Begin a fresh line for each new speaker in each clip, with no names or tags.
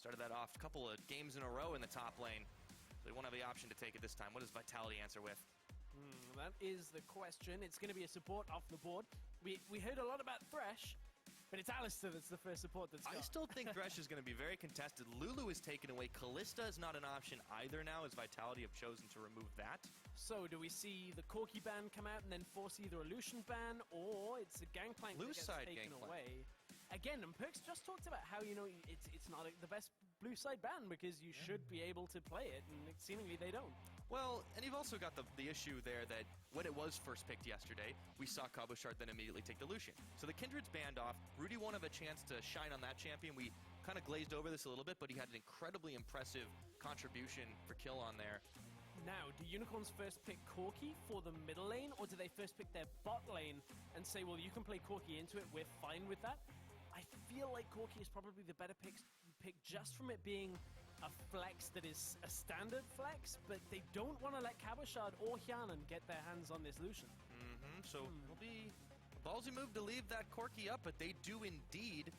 Started that off a couple of games in a row in the top lane. They won't have the option to take it this time. What does Vitality answer with?
That is the question. It's going to be a support off the board. We heard a lot about Thresh, but it's Alistair that's the first support that's got.
I still think Thresh is going to be very contested. Lulu is taken away. Kalista is not an option either now, as Vitality have chosen to remove that.
So do we see the Corki ban come out and then force either a Lucian ban, or it's a Gangplank that gets taken away? Again, and Perks just talked about how, it's not the best blue side ban because you should be able to play it, and seemingly they don't.
Well, and you've also got the issue there that when it was first picked yesterday, we saw Cabochard then immediately take the Lucian. So the Kindred's banned off. Rudy won't have a chance to shine on that champion. We kind of glazed over this a little bit, but he had an incredibly impressive contribution for kill on there.
Now, do Unicorns first pick Corki for the middle lane, or do they first pick their bot lane and say, well, you can play Corki into it, we're fine with that? I feel like Corki is probably the better pick just from it being a flex that is a standard flex, but they don't want to let Cabochard or Hyanan get their hands on this Lucian.
So it'll be a ballsy move to leave that Corki up, but they do indeed.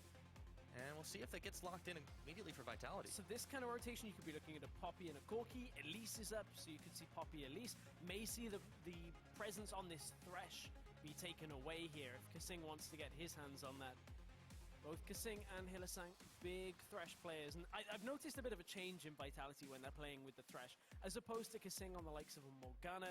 And we'll see if that gets locked in immediately for Vitality.
So this kind of rotation, you could be looking at a Poppy and a Corki. Elise is up, so you could see Poppy Elise. May see the presence on this Thresh be taken away here if Kasing wants to get his hands on that. Both Kasing and Hylissang, big Thresh players. And I've noticed a bit of a change in Vitality when they're playing with the Thresh, as opposed to Kasing on the likes of a Morgana.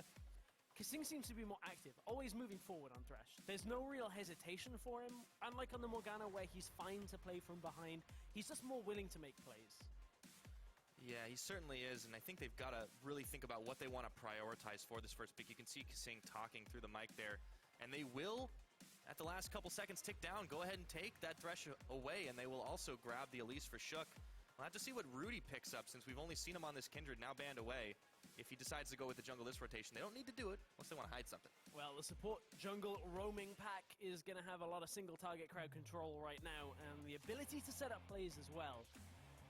Kasing seems to be more active, always moving forward on Thresh. There's no real hesitation for him, unlike on the Morgana where he's fine to play from behind. He's just more willing to make plays.
Yeah, he certainly is, and I think they've got to really think about what they want to prioritize for this first pick. You can see Kasing talking through the mic there, and they will, at the last couple seconds, tick down, go ahead and take that Thresh away, and they will also grab the Elise for Shook. We'll have to see what Rudy picks up, since we've only seen him on this Kindred, now banned away. If he decides to go with the jungle this rotation, they don't need to do it unless they want to hide something.
Well, the support jungle roaming pack is going to have a lot of single target crowd control right now, and the ability to set up plays as well.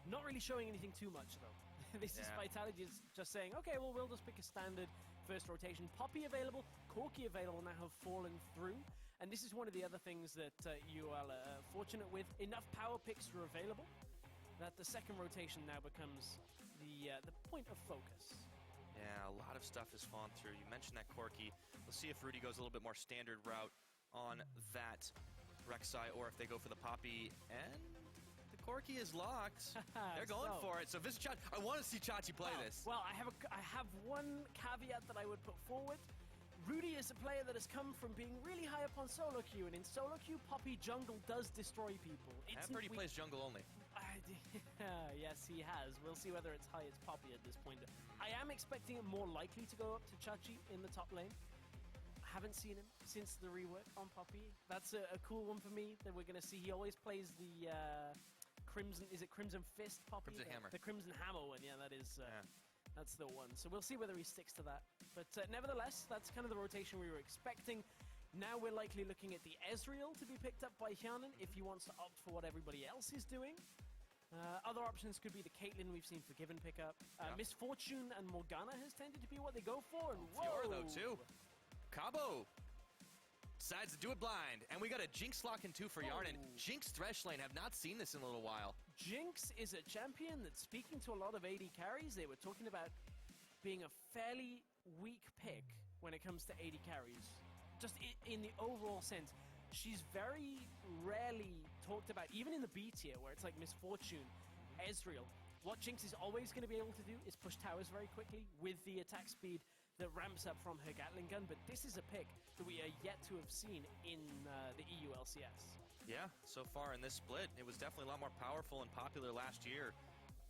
Not really showing anything too much, though. This is Vitality just saying, okay, well, we'll just pick a standard first rotation. Poppy available, Corki available now have fallen through. And this is one of the other things that UOL are fortunate with. Enough power picks are available that the second rotation now becomes the point of focus.
Yeah, a lot of stuff has fallen through. You mentioned that Corki. We'll see if Rudy goes a little bit more standard route on that Rek'Sai, or if they go for the Poppy. And the Corki is locked. They're going for it. So Visit Chachi, I want to see Chachi play this.
Well, I have one caveat that I would put forward. Rudy is a player that has come from being really high up on solo queue, and in solo queue, Poppy jungle does destroy people.
I've heard he plays jungle only.
Yes, he has. We'll see whether it's high as Poppy at this point. I am expecting it more likely to go up to Chachi in the top lane. I haven't seen him since the rework on Poppy. That's a cool one for me that we're going to see. He always plays the Crimson, is it Crimson Fist Poppy?
Crimson Hammer.
The Crimson Hammer one, yeah, that is... That's the one. So we'll see whether he sticks to that. But nevertheless, that's kind of the rotation we were expecting. Now we're likely looking at the Ezreal to be picked up by Hyanan if he wants to opt for what everybody else is doing. Other options could be the Caitlyn we've seen Forgiven pick up. Misfortune and Morgana has tended to be what they go for. And
Fiora, though, too. Cabo decides to do it blind. And we got a Jinx lock in 2 for Yarnan. Jinx Thresh lane, have not seen this in a little while.
Jinx is a champion that's speaking to a lot of AD carries. They were talking about being a fairly weak pick when it comes to AD carries. Just in the overall sense. She's very rarely talked about, even in the B tier, where it's like Misfortune, Ezreal. What Jinx is always going to be able to do is push towers very quickly with the attack speed that ramps up from her Gatling gun, but this is a pick that we are yet to have seen in the EU LCS.
Yeah, so far in this split, it was definitely a lot more powerful and popular last year,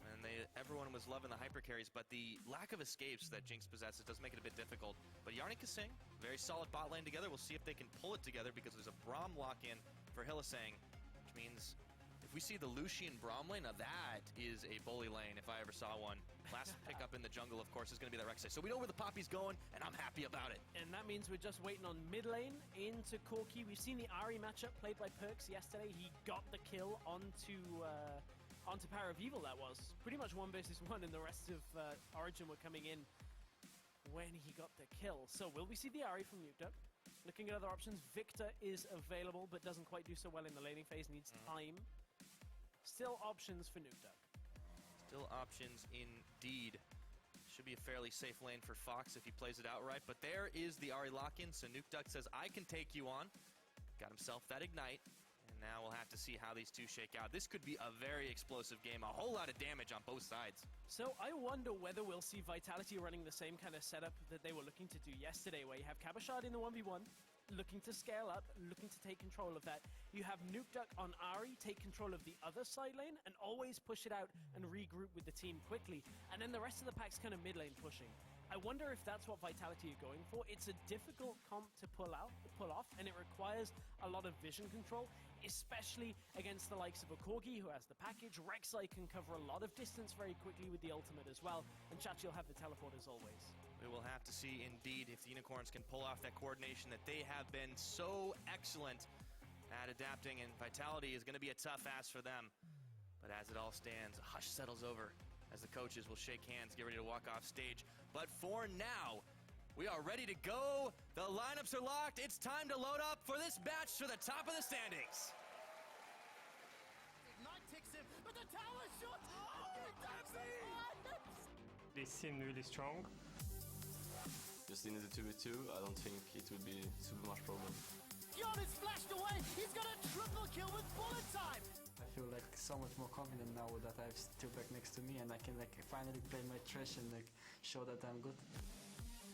and everyone was loving the hyper carries, but the lack of escapes that Jinx possesses does make it a bit difficult. But Yarnan and Kasing, very solid bot lane together. We'll see if they can pull it together, because there's a Braum lock-in for Hylissang, which means if we see the Lucian Braum lane, now that is a bully lane if I ever saw one. Last pickup in the jungle, of course, is going to be that Rek'Sai. So we know where the Poppy's going, and I'm happy about it.
And that means we're just waiting on mid lane into Corki. We've seen the Ahri matchup played by Perks yesterday. He got the kill onto Power of Evil, that was. Pretty much 1 versus 1, and the rest of Origin were coming in when he got the kill. So will we see the Ahri from Nuke Duck? Looking at other options, Victor is available, but doesn't quite do so well in the laning phase, needs time. Still options for Nuke Duck.
Still options indeed. Should be a fairly safe lane for Fox if he plays it outright, but there is the Ahri lock-in, so Nukeduck says, I can take you on. Got himself that Ignite, and now we'll have to see how these two shake out. This could be a very explosive game, a whole lot of damage on both sides.
So I wonder whether we'll see Vitality running the same kind of setup that they were looking to do yesterday, where you have Kabashard in the 1v1, looking to scale up, looking to take control of that. You have Nukeduck on Ahri, take control of the other side lane, and always push it out and regroup with the team quickly. And then the rest of the pack's kind of mid lane pushing. I wonder if that's what Vitality are going for. It's a difficult comp to pull off, and it requires a lot of vision control, especially against the likes of a Corgi, who has the package. Rek'Sai can cover a lot of distance very quickly with the ultimate as well, and Chachi will have the teleport as always.
We will have to see indeed if the Unicorns can pull off that coordination that they have been so excellent at adapting, and Vitality is going to be a tough ask for them. But as it all stands, a hush settles over as the coaches will shake hands, get ready to walk off stage. But for now, we are ready to go. The lineups are locked. It's time to load up for this match to the top of the standings.
Ignite ticks him, but the tower's shot! Oh,
They seem really strong.
Just in the 2v2, I don't think it would be super much problem.
Yon is flashed away! He's got a triple kill with bullet time!
I feel like so much more confident now that I have Steelback next to me and I can finally play my trash and show that I'm good.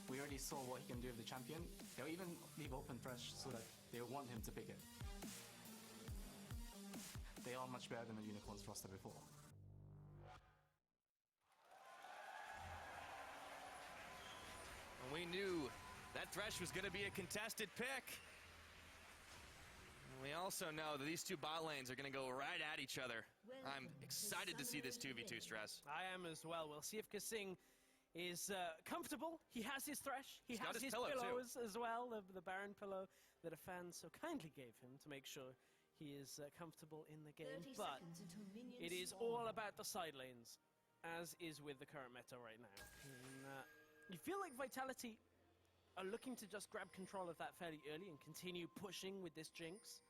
We already saw what he can do with the champion. They'll even leave open fresh so that they want him to pick it. They are much better than the Unicorns roster before.
And we knew that Thresh was going to be a contested pick. We also know that these two bot lanes are going to go right at each other. I'm excited to see this 2v2 stress.
I am as well. We'll see if Kasing is comfortable. He has his Thresh. He has his pillows as well, the Baron pillow that a fan so kindly gave him to make sure he is comfortable in the game. But it is all about the side lanes, as is with the current meta right now. And, you feel like Vitality are looking to just grab control of that fairly early and continue pushing with this Jinx.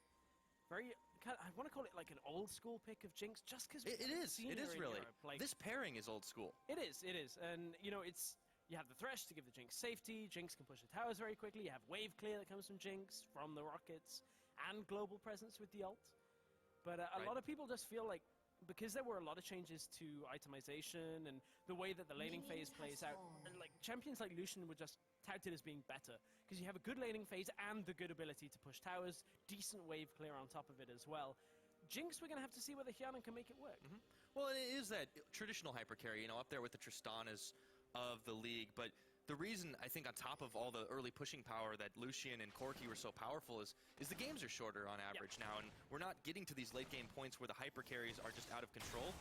I want to call it like an old school pick of Jinx, just because
it is really.
Like,
this pairing is old school.
It is, and you know, you have the Thresh to give the Jinx safety. Jinx can push the towers very quickly. You have wave clear that comes from Jinx, from the rockets, and global presence with the ult. But a lot of people just feel like, because there were a lot of changes to itemization and the way that the laning phase plays out, and like champions like Lucian were just touted as being better because you have a good laning phase and the good ability to push towers, decent wave clear on top of it as well. Jinx, we're going to have to see whether Hyanan can make it work.
Mm-hmm. Well, it is that traditional hypercarry, up there with the Tristanas of the league, but the reason, I think, on top of all the early pushing power that Lucian and Corki were so powerful is the games are shorter on average now, and we're not getting to these late game points where the hypercarries are just out of control,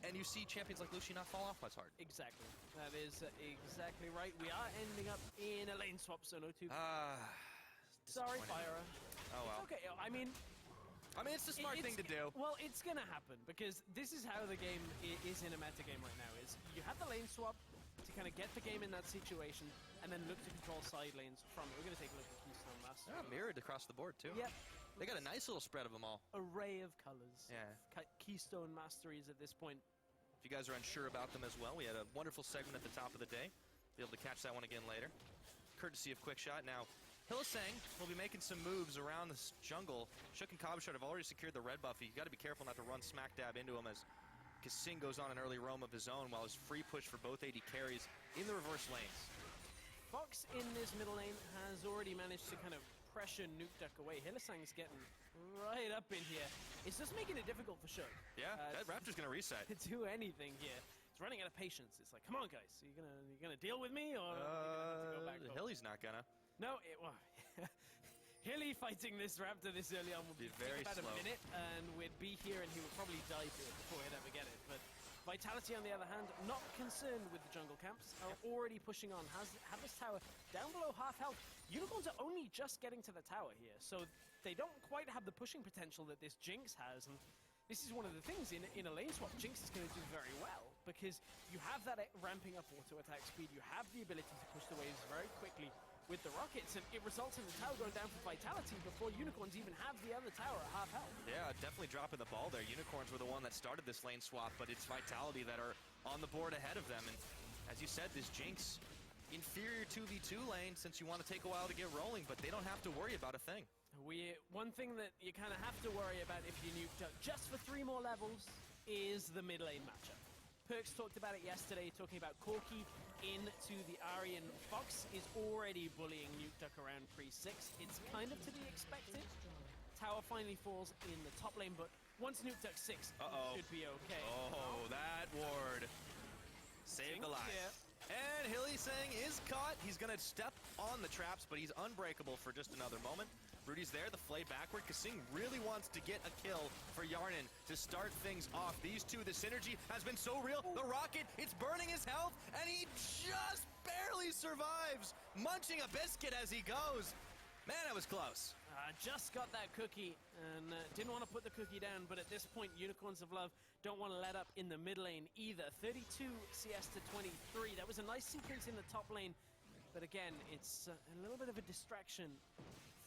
and you see champions like Lucian not fall off as hard.
Exactly. That is exactly right. We are ending up in a lane swap, so no two. Sorry, Fyra.
Oh, well.
It's okay. I mean,
it's the smart thing to do.
Well, it's going to happen, because this is how the game is in a meta game right now, is you have the lane swap to kind of get the game in that situation, and then look to control side lanes from it. We're going to take a look at Keystone Mastery.
Yeah, mirrored across the board, too.
Yep.
They got a nice little spread of them all.
Array of colors.
Yeah.
Keystone Masteries at this point.
If you guys are unsure about them as well, we had a wonderful segment at the top of the day. Be able to catch that one again later. Courtesy of Quickshot. Now, Hylissang will be making some moves around this jungle. Shook and Kabashard have already secured the red buff. You got to be careful not to run smack dab into him as Kasing goes on an early roam of his own while his free push for both AD carries in the reverse lanes.
Fox in this middle lane has already managed to kind of pressure Nukeduck away. Hylissang's getting right up in here. It's just making it difficult for Shook.
Yeah, that Raptor's going to reset.
To do anything here. It's running out of patience. It's like, come on, guys. Are you gonna deal with me, or are you gonna have to go back home?
Hilly's not gonna.
No, Hilly fighting this Raptor this early on would be
very
about
slow.
A minute, and we'd be here, and he would probably die to it before he'd ever get it. But Vitality, on the other hand, not concerned with the jungle camps, are already pushing on. Have this tower down below half health. Unicorns are only just getting to the tower here, so they don't quite have the pushing potential that this Jinx has. And this is one of the things in a lane swap, Jinx is going to do very well, because you have that ramping up auto attack speed, you have the ability to push the waves very quickly, with the rockets, and it results in the tower going down for Vitality before Unicorns even have the other tower at half health.
Yeah, definitely dropping the ball there. Unicorns were the one that started this lane swap, but it's Vitality that are on the board ahead of them. And as you said, this Jinx, inferior 2v2 lane since you want to take a while to get rolling, but they don't have to worry about a thing.
One thing that you kind of have to worry about if you nuke Duck just for 3 more levels is the mid lane matchup. Perks talked about it yesterday, talking about Corki into the Aryan. Fox is already bullying Nuke Duck around pre-6. It's kind of to be expected. Tower finally falls in the top lane, but once Nuke Duck 6, should be okay.
Oh, that ward saved the life.
Yeah.
And Hillisang is caught. He's going to step on the traps, but he's unbreakable for just another moment. Rudy's there, the flay backward. Kasing really wants to get a kill for Yarnin to start things off. These two, the synergy has been so real. The rocket, it's burning his health, and he just barely survives, munching a biscuit as he goes. Man, that was close.
Just got that cookie, and didn't want to put the cookie down, but at this point, Unicorns of Love don't want to let up in the mid lane either. 32 CS to 23. That was a nice sequence in the top lane, but again, it's a little bit of a distraction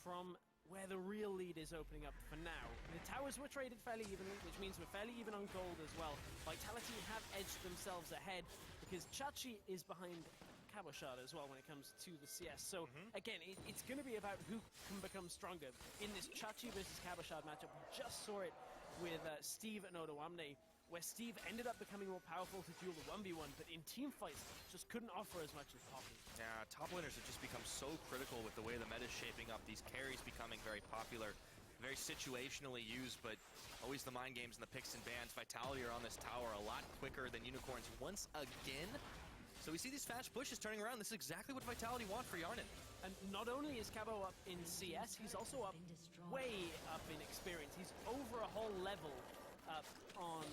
from where the real lead is opening up for now. The towers were traded fairly evenly, which means we're fairly even on gold as well. Vitality have edged themselves ahead because Chachi is behind Cabochard as well when it comes to the CS. So again, it's going to be about who can become stronger. In this Chachi versus Cabochard matchup, we just saw it with Steve and Odoamne, where Steve ended up becoming more powerful to duel the 1v1, but in team fights, just couldn't offer as much as Poppy.
Yeah, top laners have just become so critical with the way the meta is shaping up. These carries becoming very popular, very situationally used, but always the mind games and the picks and bans. Vitality are on this tower a lot quicker than Unicorns once again. So we see these fast pushes turning around. This is exactly what Vitality want for Yarnin.
And not only is Cabo up in CS, he's also up way up in experience. He's over a whole level up on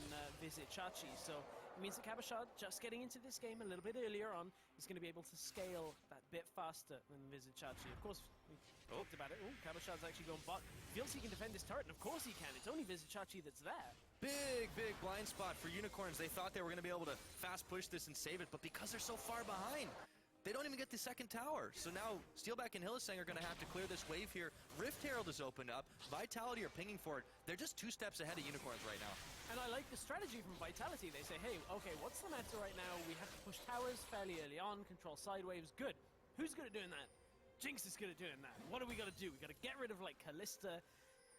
Visit Chachi, so it means that Cabochard, just getting into this game a little bit earlier on, is going to be able to scale that bit faster than Visit Chachi. Of course, we talked about it. Oh, Cabochard's actually going bot. Feels he can defend his turret, and of course he can. It's only Visit Chachi that's there.
Big blind spot for Unicorns. They thought they were going to be able to fast push this and save it, but because they're so far behind, they don't even get the second tower. So now Steelback and Hillisang are going to have to clear this wave here. Rift Herald is opened up. Vitality are pinging for it. They're just 2 steps ahead of Unicorns right now.
And I like the strategy from Vitality. They say, hey, okay, what's the matter right now? We have to push towers fairly early on, control side waves. Good. Who's good at doing that? Jinx is good at doing that. What do we got to do? We got to get rid of, like, Kalista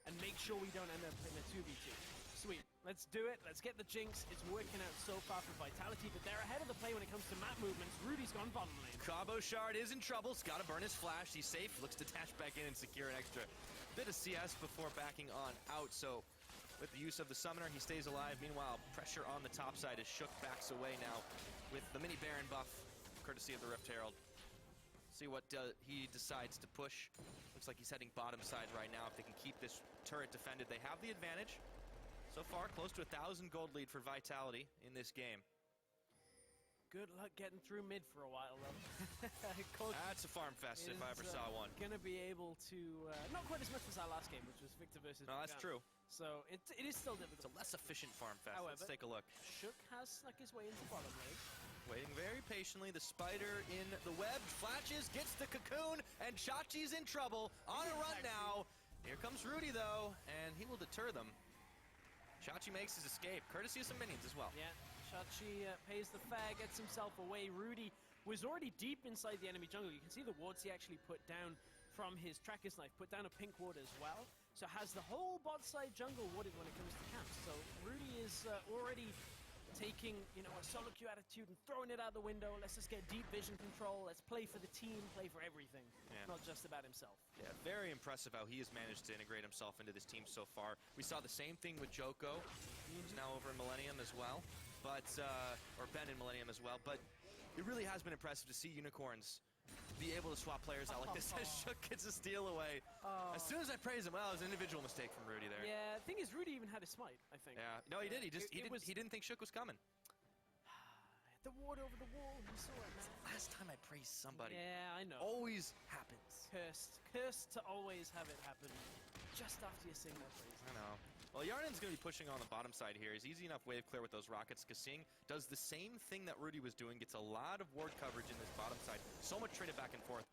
and make sure we don't end up in a 2v2. Sweet. Let's do it. Let's get the Jinx. It's working out so far for Vitality, but they're ahead of the play when it comes to map movements. Rudy's gone bottom lane.
Cabochard is in trouble. He's got to burn his flash. He's safe. Looks to dash back in and secure an extra bit of CS before backing on out. So with the use of the summoner, he stays alive. Meanwhile, pressure on the top side as Shook backs away now with the mini Baron buff, courtesy of the Rift Herald. See what he decides to push. Looks like he's heading bottom side right now. If they can keep this turret defended, they have the advantage. So far, close to 1,000 gold lead for Vitality in this game.
Good luck getting through mid for a while, though.
That's a farm fest if I ever saw one.
Going to be able to, not quite as much as our last game, which was Victor versus
No, that's true.
So it is still difficult.
It's a less efficient farm fest.
However,
let's take a look.
Shook has snuck his way into bottom lane.
Waiting very patiently. The spider in the web. Flashes, gets the cocoon, and Chachi's in trouble. On a run now. Here comes Rudy, though, and he will deter them. Chachi makes his escape, courtesy of some minions as well.
Yeah, Chachi pays the fare, gets himself away. Rudy was already deep inside the enemy jungle. You can see the wards he actually put down from his tracker's knife, put down a pink ward as well. So has the whole bot side jungle warded when it comes to camps. So Rudy is already taking, you know, a solo queue attitude and throwing it out the window. Let's just get deep vision control. Let's play for the team, play for everything, not just about himself.
Yeah, very impressive how he has managed to integrate himself into this team so far. We saw the same thing with Joko, who's now over in Millennium as well, but or Ben in Millennium as well. But it really has been impressive to see Unicorns be able to swap players out like this as Shook gets a steal away. As soon as I praise him, well, it was an individual mistake from Rudy there.
Yeah, the thing is, Rudy even had a smite, I think.
Yeah, no, he did. He didn't think Shook was coming.
The ward over the wall, he saw it, man.
Last time I praised somebody.
Yeah, I know.
Always happens.
Cursed to always have it happen just after you sing that praise.
I know. Well, Yarnin's going to be pushing on the bottom side here. He's easy enough wave clear with those rockets. Kasing does the same thing that Rudy was doing, gets a lot of ward coverage in this bottom side. So much traded back and forth.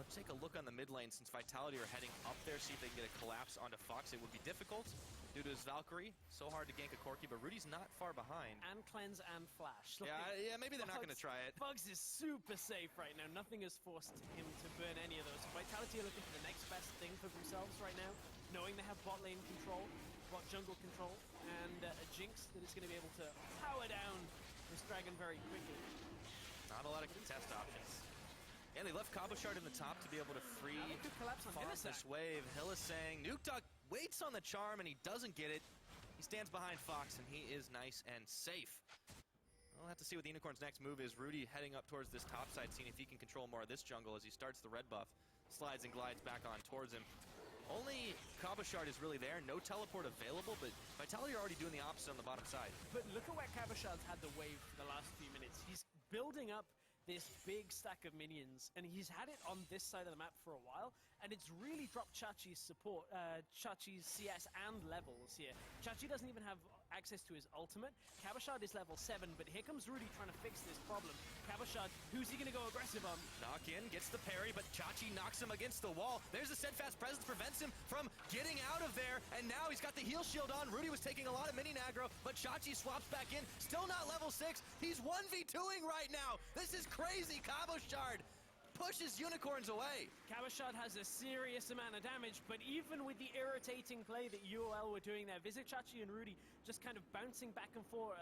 Let's take a look on the mid lane since Vitality are heading up there, see if they can get a collapse onto Fox. It would be difficult due to his Valkyrie. So hard to gank a Corki, but Rudy's not far behind.
And cleanse and flash.
Yeah, maybe they're not going to try it.
Bugs is super safe right now. Nothing has forced him to burn any of those. Vitality are looking for the next best thing for themselves right now, knowing they have bot lane control, bot jungle control, and a Jinx that is going to be able to power down this dragon very quickly.
Not a lot of contest options. And they left Cabochard in the top to be able to free
Good collapse on
this wave. Hylissang, Nuke Duck waits on the charm and he doesn't get it. He stands behind Fox and he is nice and safe. We'll have to see what the Unicorn's next move is. Rudy heading up towards this top side, seeing if he can control more of this jungle as he starts the red buff. Slides and glides back on towards him. Only Cabochard is really there, no teleport available, but Vitality are already doing the opposite on the bottom side.
But look at where Cabochard's had the wave for the last few minutes. He's building up this big stack of minions, and he's had it on this side of the map for a while, and it's really dropped Chachi's support, Chachi's CS and levels here. Chachi doesn't even have access to his ultimate. Cabochard is level 7, but here comes Rudy trying to fix this problem. Cabochard, who's he going to go aggressive on?
Knock in, gets the parry, but Chachi knocks him against the wall. There's a steadfast presence, prevents him from getting out of there, and now he's got the heal shield on. Rudy was taking a lot of mini aggro, but Chachi swaps back in. Still not level 6. He's 1v2ing right now. This is crazy. Cabochard pushes Unicorns away.
Cabochard has a serious amount of damage, but even with the irritating play that UOL were doing there, Visit Chachi and Rudy just kind of bouncing back and forth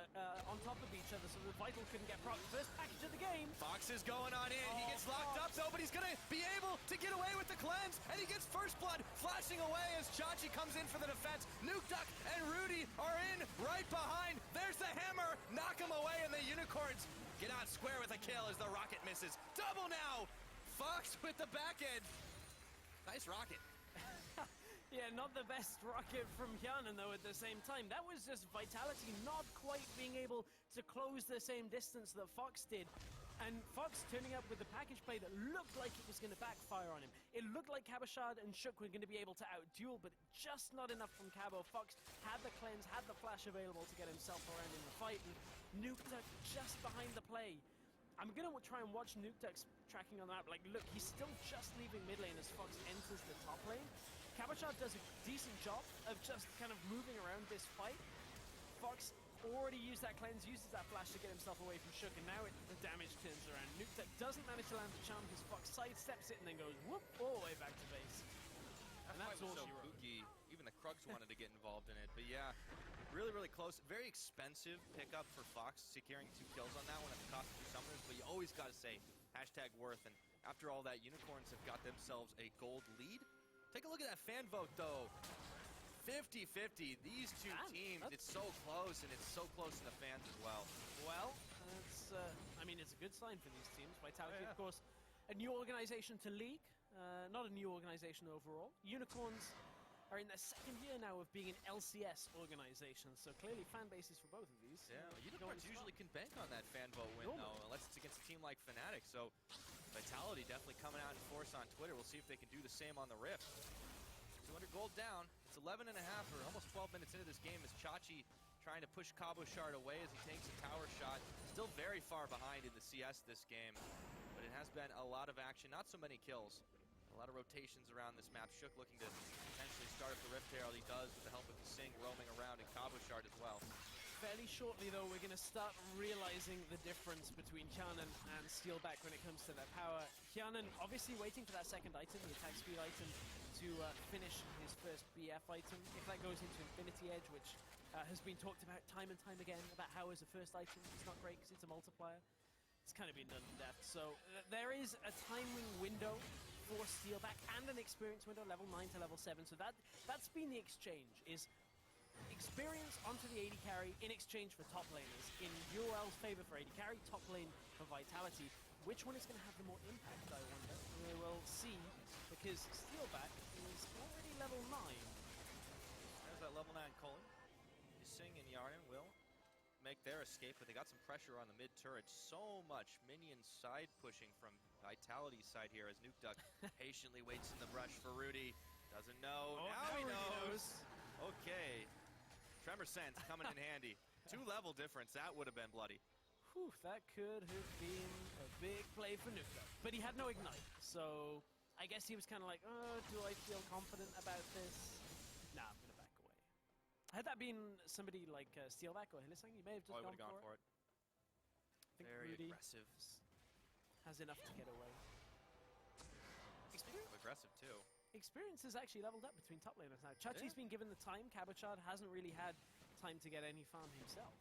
on top of each other so that Vital couldn't get proc. First package of the game.
Fox is going on in. He gets locked up though, but he's going to be able to get away with the cleanse, and he gets first blood flashing away as Chachi comes in for the defense. Nuke Duck and Rudy are in right behind. There's the hammer. Knock him away, and the Unicorns get out square with a kill as the rocket misses. Double now. Fox with the back end. Nice rocket.
Yeah, not the best rocket from Hyanan, though, at the same time. That was just Vitality not quite being able to close the same distance that Fox did. And Fox turning up with the package play that looked like it was going to backfire on him. It looked like Cabochard and Shook were going to be able to out-duel, but just not enough from Cabo. Fox had the cleanse, had the flash available to get himself around in the fight, and Nuke Duck just behind the play. I'm going to try and watch Nuke Duck's tracking on the map. Like, look, he's still just leaving mid lane as Fox enters the top lane. Cabochard does a decent job of just kind of moving around this fight. Fox already used that cleanse, uses that flash to get himself away from Shook, and now the damage turns around. Nuke Duck doesn't manage to land the charm because Fox sidesteps it and then goes whoop all the way back to base. And that's all
so
she wrote.
spooky. Even the Krugs wanted to get involved in it, but yeah. Really, really close. Very expensive pickup for Fox, securing 2 kills on that one at the cost of 2 summoners, but you always got to say, #worth, and after all that, Unicorns have got themselves a gold lead. Take a look at that fan vote, though. 50-50. These two teams, it's so close, and it's so close to the fans as well.
Well, it's, I mean, it's a good sign for these teams. Vitality, of course, a new organization to League, not a new organization overall. Unicorns are in their 2nd year now of being an LCS organization, so clearly fan bases for both of these.
Yeah, Unicorns usually can bank on that fan vote win, though, unless it's against a team like Fnatic, so Vitality definitely coming out in force on Twitter. We'll see if they can do the same on the Rift. 200 gold down. It's 11.5 or almost 12 minutes into this game as Chachi trying to push Cabochard away as he takes a tower shot. Still very far behind in the CS this game, but it has been a lot of action, not so many kills. A lot of rotations around this map. Shook looking to potentially start up the Rift Herald. He does with the help of Kasing roaming around, and Cabochard as well.
Fairly shortly, though, we're going to start realizing the difference between Hyanan and Steelback when it comes to their power. Hyanan obviously waiting for that 2nd item, the attack speed item, to finish his first BF item. If that goes into Infinity Edge, which has been talked about time and time again, about how as a first item it's not great because it's a multiplier. It's kind of been done to death. So there is a timing window for Steelback and an experience window, level 9 to level 7. So that's been the exchange, is experience onto the AD carry in exchange for top laners. In UOL's favor for AD carry, top lane for Vitality. Which one is going to have the more impact, I wonder? We will see, because Steelback is already level 9.
There's that level 9 Cullen. Kasing and Yarden will make their escape, but they got some pressure on the mid turret. So much minion side pushing from Vitality's side here as Nuke Duck patiently waits in the brush for Rudy. Doesn't know. Now he knows. Okay. Tremor Sense coming in handy. 2-level difference. That would have been bloody.
Whew, that could have been a big play for Nuke Duck. But he had no ignite, so I guess he was kind of like, oh, do I feel confident about this? Nah, I'm going to back away. Had that been somebody like Steelback or Hillisang, he may have just
Oh, he would have gone for it.
I think
Very
Rudy
aggressive.
has enough to get away.
Speaking of aggressive, too.
Experience has actually leveled up between top laners now. Chachi's been given the time. Cabochard hasn't really had time to get any farm himself.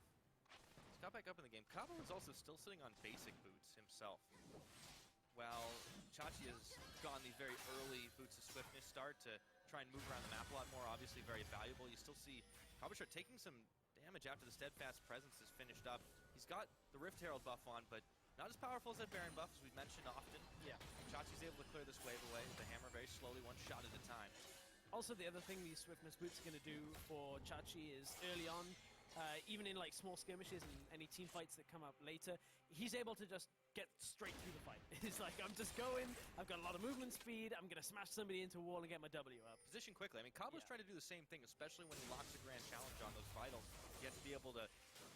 He's got back up in the game. Cabo is also still sitting on basic boots himself. While Chachi has gone the very early Boots of Swiftness start to try and move around the map a lot more, obviously very valuable. You still see Cabochard taking some damage after the Steadfast Presence is finished up. He's got the Rift Herald buff on, but not as powerful as that Baron buff, as we've mentioned often.
Yeah.
Chachi's able to clear this wave away with the hammer very slowly, one shot at a time.
Also, the other thing these Swiftness boots are going to do for Chachi is early on, even in like small skirmishes and any team fights that come up later, he's able to just get straight through the fight. It's like, I'm just going, I've got a lot of movement speed, I'm going to smash somebody into a wall and get my W up.
Position quickly. I mean, Cabo's trying to do the same thing, especially when he locks a grand challenge on those vitals. You have to be able to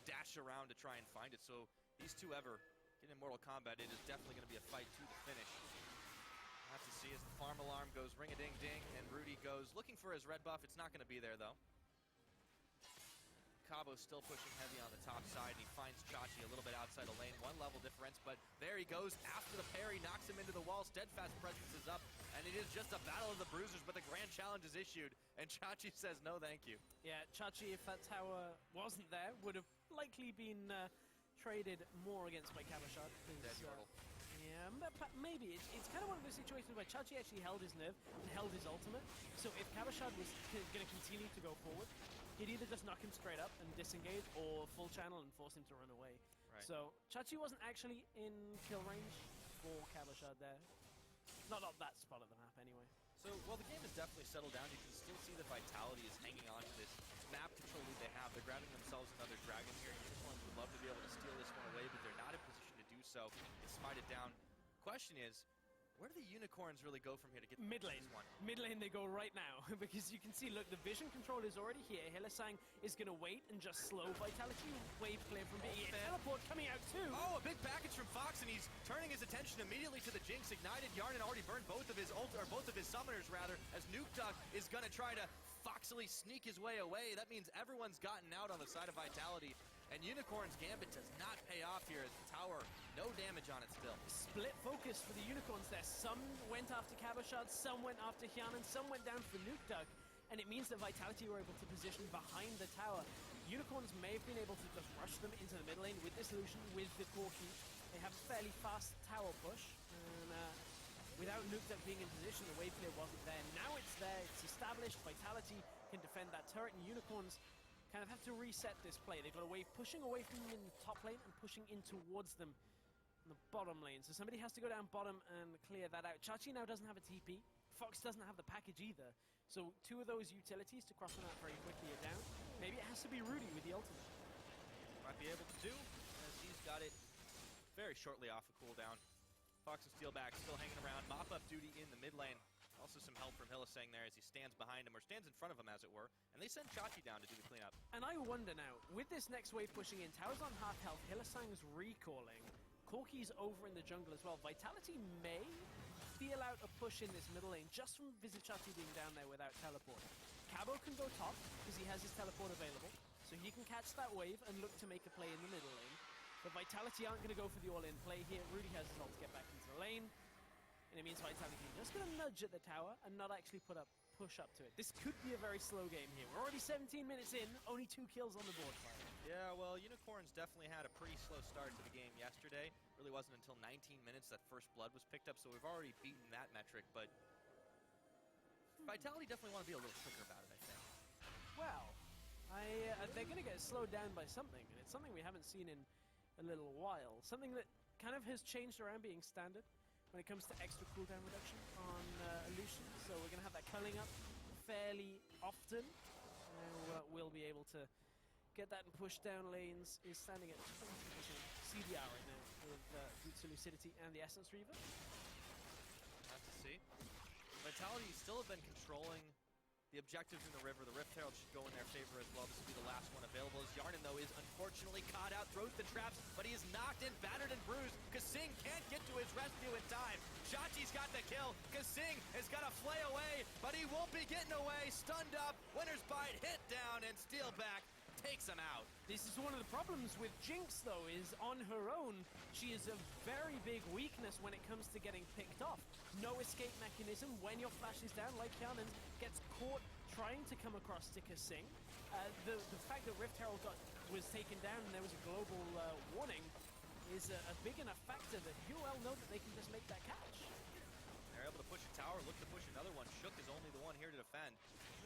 dash around to try and find it. So these two ever get in Mortal Kombat, it is definitely going to be a fight to the finish. We'll have to see as the farm alarm goes ring-a-ding-ding, and Rudy goes looking for his red buff. It's not going to be there, though. Cabo's still pushing heavy on the top side, and he finds Chachi a little bit outside the lane. One level difference, but there he goes after the parry, knocks him into the wall. Steadfast Presence is up, and it is just a battle of the bruisers, but the grand challenge is issued, and Chachi says no thank you.
Yeah, Chachi, if that tower wasn't there, would have likely been traded more against by Cabochard.
Dead Yordle.
Yeah, maybe. It's kind of one of those situations where Chachi actually held his nerve and held his ultimate. So if Cabochard was going to continue to go forward, he'd either just knock him straight up and disengage or full channel and force him to run away.
Right.
So Chachi wasn't actually in kill range for Cabochard there. Not on that spot of the map anyway.
So while the game has definitely settled down, you can still see the Vitality is hanging on to this map control lead they have. They're grabbing themselves another dragon here. Unicorns would love to be able to steal this one away, but they're not in position to do so. They smite it down. Question is, where do the Unicorns really go from here to get
Mid lane.
this one?
Mid lane they go right now, because you can see, look, the vision control is already here. Hillisang is going to wait and just slow Vitality. Wave clear from B. Teleport coming out too.
Oh, a big package from Fox, and he's turning his attention immediately to the Jinx. Ignited Yarnan already burned both of his summoners, rather, as Nuke Duck is going to try to foxily sneak his way away. That means everyone's gotten out on the side of Vitality. And Unicorn's Gambit does not pay off here as the tower, no damage on it still.
Split focus for the Unicorns there. Some went after Cabochard, some went after Hyanan, some went down for Nuke Duck. And it means that Vitality were able to position behind the tower. Unicorns may have been able to just rush them into the mid lane with this solution, with the Corki. They have a fairly fast tower push. And without Nuke Duck being in position, the wave clear wasn't there. Now it's there, it's established. Vitality can defend that turret, and Unicorns kind of have to reset this play. They've got a wave pushing away from them in the top lane and pushing in towards them in the bottom lane. So somebody has to go down bottom and clear that out. Chachi now doesn't have a TP. Fox doesn't have the package either. So two of those utilities to cross them out very quickly are down. Maybe it has to be Rudy with the ultimate.
Might be able to do, as he's got it very shortly off a cooldown. Fox and Steelback still hanging around. Mop-up duty in the mid lane. Also some help from Hillisang there as he stands behind him, or stands in front of him as it were. And they send Chachi down to do the cleanup.
And I wonder now, with this next wave pushing in, Tower's on half health, Hillisang's recalling, Corki's over in the jungle as well. Vitality may feel out a push in this middle lane just from Chachi being down there without teleport. Cabo can go top because he has his teleport available, so he can catch that wave and look to make a play in the middle lane. But Vitality aren't going to go for the all-in play here. Rudy has his ult to get back into the lane. And it means Vitality just going to nudge at the tower and not actually push up to it. This could be a very slow game here. We're already 17 minutes in, only 2 kills on the board.
Yeah, well, Unicorns definitely had a pretty slow start to the game yesterday. Really wasn't until 19 minutes that first blood was picked up, so we've already beaten that metric, but Vitality definitely want to be a little quicker about it, I think.
Well, they're going to get slowed down by something, and it's something we haven't seen in a little while. Something that kind of has changed around being standard when it comes to extra cooldown reduction on Lucian. So we're going to have that culling up fairly often. We'll be able to get that and push down lanes. Is standing at 20% CDR right now with Boots of Lucidity and the Essence Reaver.
Have to see. Vitality still have been controlling the objectives in the river. The Rift Herald should go in their favor as well. This will be the last one available. As Yarnin, though, is unfortunately caught out, throws the traps, but he is knocked in, battered and bruised. Kasing can't get to his rescue in time. Chachi's got the kill. Kasing has got to flay away, but he won't be getting away. Stunned up, Winner's Bite hit down, and Steelback takes him out.
This is one of the problems with Jinx, though, is on her own, she is a very big weakness when it comes to getting picked off. No escape mechanism when your flash is down, like Yarnin gets caught trying to come across to Kasing. The fact that Rift Herald was taken down and there was a global warning is a big enough factor that UOL know that they can just make that catch.
They're able to push a tower, look to push another one. Shook is only the one here to defend.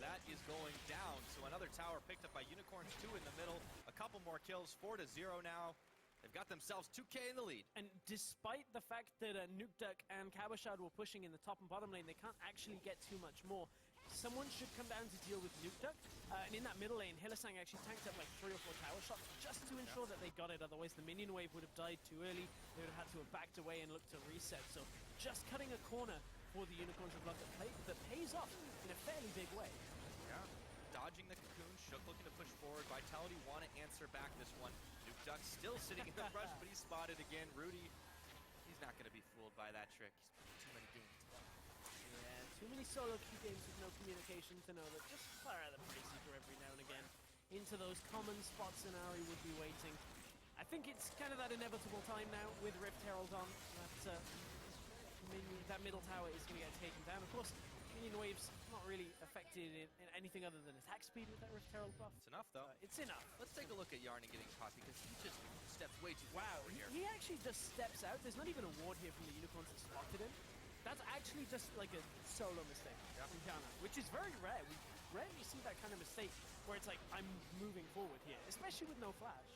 That is going down, so another tower picked up by Unicorns, 2 in the middle. A couple more kills, 4-0 now. They've got themselves 2K in the lead.
And despite the fact that Nukeduck and Cabochard were pushing in the top and bottom lane, they can't actually get too much more. Someone should come down to deal with Nukeduck. And in that middle lane, Hylissang actually tanked up like 3 or 4 tower shots just to ensure that they got it. Otherwise, the minion wave would have died too early. They would have had to have backed away and looked to reset. So just cutting a corner for the Unicorns of Blood that pays off in a fairly big way.
Yeah, dodging the cocoon. Shook looking to push forward. Vitality want to answer back this one. Nukeduck still sitting in the brush, but he's spotted again. Rudy, he's not going to be fooled by that trick. He's too many games to play.
Yeah, too many solo queue games with no communication to know that just fire out the Pre-Seeker every now and again. Into those common spots and Ari would be waiting. I think it's kind of that inevitable time now with Rift Herald on. That middle tower is going to get taken down. Of course, minion waves not really affected in anything other than attack speed with that Rift Herald buff.
It's enough, though.
It's enough.
Let's take a look at Yarnin getting caught because he just steps way too far forward here.
He actually just steps out. There's not even a ward here from the Unicorns that spotted him. That's actually just like a solo mistake from Yana, which is very rare. We rarely see that kind of mistake where it's like, I'm moving forward here, especially with no flash.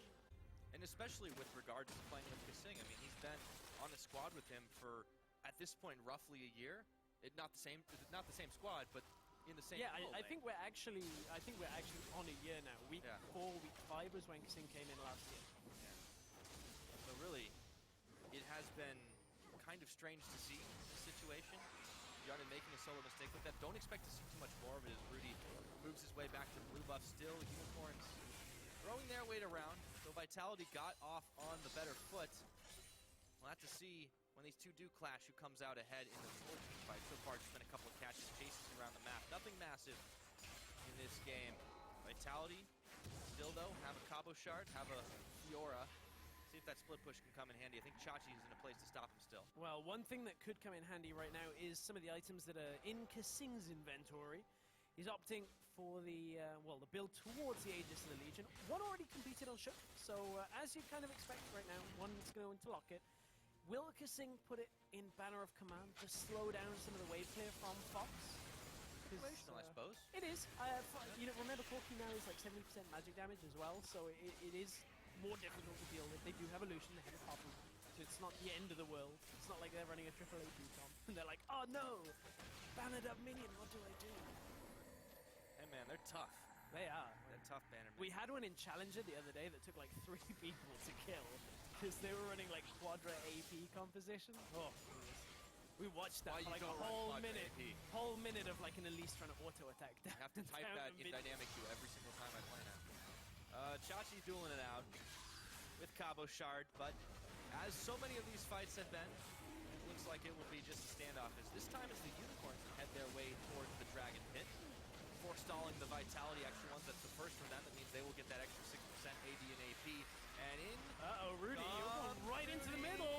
And especially with regards to playing with Kasing. I mean, he's been on the squad with him for, at this point, roughly a year. Not the same squad, but in the same.
Yeah, I think we're actually on a year now. Week 4, week 5 was when Kasing came in last year.
Yeah. So really, it has been kind of strange to see the situation. Yarnin making a solo mistake with that. Don't expect to see too much more of it as Rudy moves his way back to blue buff. Still, Unicorns throwing their weight around. So Vitality got off on the better foot. We'll have to see when these two do clash who comes out ahead in the Fortune fight. So far, just been a couple of catches, chases around the map. Nothing massive in this game. Vitality still, though, have a Cabochard, have a Fiora. See if that split push can come in handy. I think Chachi is in a place to stop him still.
Well, one thing that could come in handy right now is some of the items that are in Kasing's inventory. He's opting for the build towards the Aegis of the Legion. One already completed on Shook, so as you kind of expect right now, one's going to lock it. Will Kasing put it in Banner of Command to slow down some of the wave clear from Fox?
Situational, I suppose.
It is. Remember, Corki now is like 70% magic damage as well, so it is more difficult to deal with. They do have Illusion, they have a Poppy, so it's not the end of the world. It's not like they're running a triple AP comp, and they're like, oh no! Bannered up minion, what do I do?
Hey man, they're tough.
They are.
They're tough banner minions.
We had one in Challenger the other day that took like 3 people to kill, because they were running like Quadra AP composition. Oh, goodness. We watched that for like a whole minute of like an Elise trying to auto attack.
I have to type that in dynamic queue every single time I play now. Chachi's dueling it out with Cabochard, but as so many of these fights have been, it looks like it will be just a standoff. As this time it's the Unicorns that head their way towards the Dragon Pit, forestalling the Vitality extra ones. That's the first for them. That means they will get that extra 6% AD and AP. And in...
Rudy, you're going right into the middle.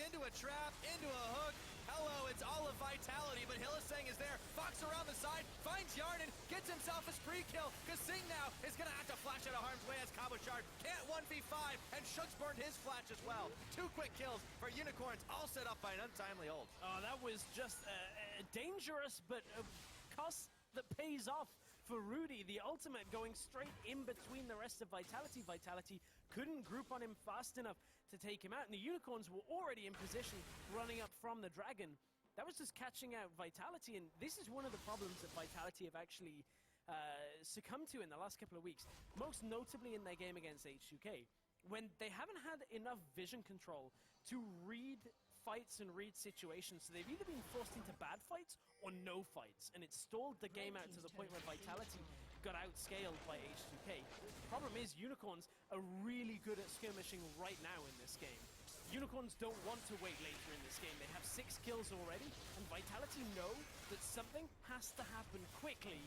Into a trap, into a hook. Hello, it's all of Vitality, but Hylissang is there. Fox around the side, finds Yarnin, gets himself his pre-kill. Kasing now is going to have to flash out of harm's way as Cabochard can't 1v5, and Shook's burned his flash as well. 2 quick kills for Unicorns, all set up by an untimely ult.
Oh, that was just dangerous, but a cost that pays off for Rudy. The ultimate going straight in between the rest of Vitality. Vitality couldn't group on him fast enough to take him out, and the Unicorns were already in position running up from the Dragon. That was just catching out Vitality, and this is one of the problems that Vitality have actually succumbed to in the last couple of weeks, most notably in their game against H2K, when they haven't had enough vision control to read fights and read situations, so they've either been forced into bad fights or no fights, and it stalled the game out to the point where Vitality got outscaled by H2K. Problem is, Unicorns are really good at skirmishing right now in this game. Unicorns don't want to wait later in this game. They have 6 kills already, and Vitality know that something has to happen quickly,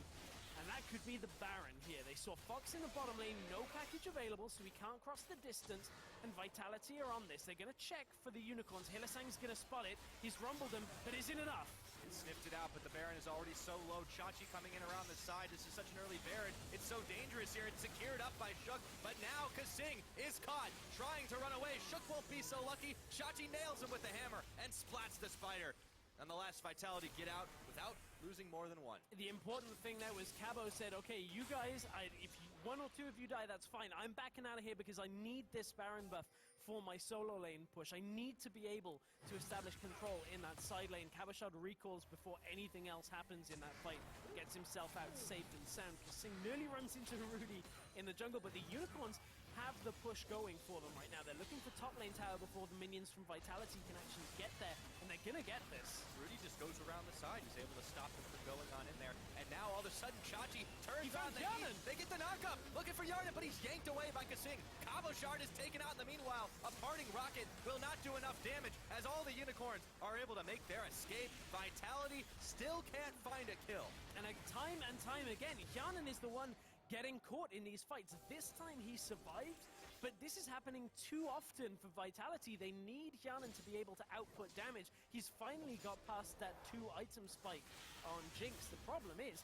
and that could be the Baron here. They saw Fox in the bottom lane, no package available, so he can't cross the distance, and Vitality are on this. They're going to check for the Unicorns. Hylissang's going to spot it. He's rumbled them, but isn't enough.
And sniffed it out, but the Baron is already so low. Chachi coming in around the side. This is such an early Baron. It's so dangerous here. It's secured up by Shook, but now Kasing is caught, trying to run away. Shook won't be so lucky. Chachi nails him with the hammer and splats the spider. Nonetheless, Vitality get out without losing more than one.
The important thing there was Cabo said, okay, you guys, if one or two of you die, that's fine. I'm backing out of here because I need this Baron buff for my solo lane push. I need to be able to establish control in that side lane. Cabochard recalls before anything else happens in that fight. Gets himself out safe and sound. Kasing nearly runs into Rudy in the jungle, but the Unicorns have the push going for them right now. They're looking for top lane tower before the minions from Vitality can actually get there, and they're gonna get this.
Rudy just goes around the side. He's able to stop them from going on in there. And now all of a sudden, Chachi turns on the heat. They get the knockup, looking for Yarden, but he's yanked away by Kasing. Cabochard is taken out in the meanwhile. A parting rocket will not do enough damage as all the Unicorns are able to make their escape. Vitality still can't find a kill.
And time and time again, Yarden is the one getting caught in these fights. This time he survived, but this is happening too often for Vitality. They need Yarden to be able to output damage. He's finally got past that 2-item spike on Jinx. The problem is,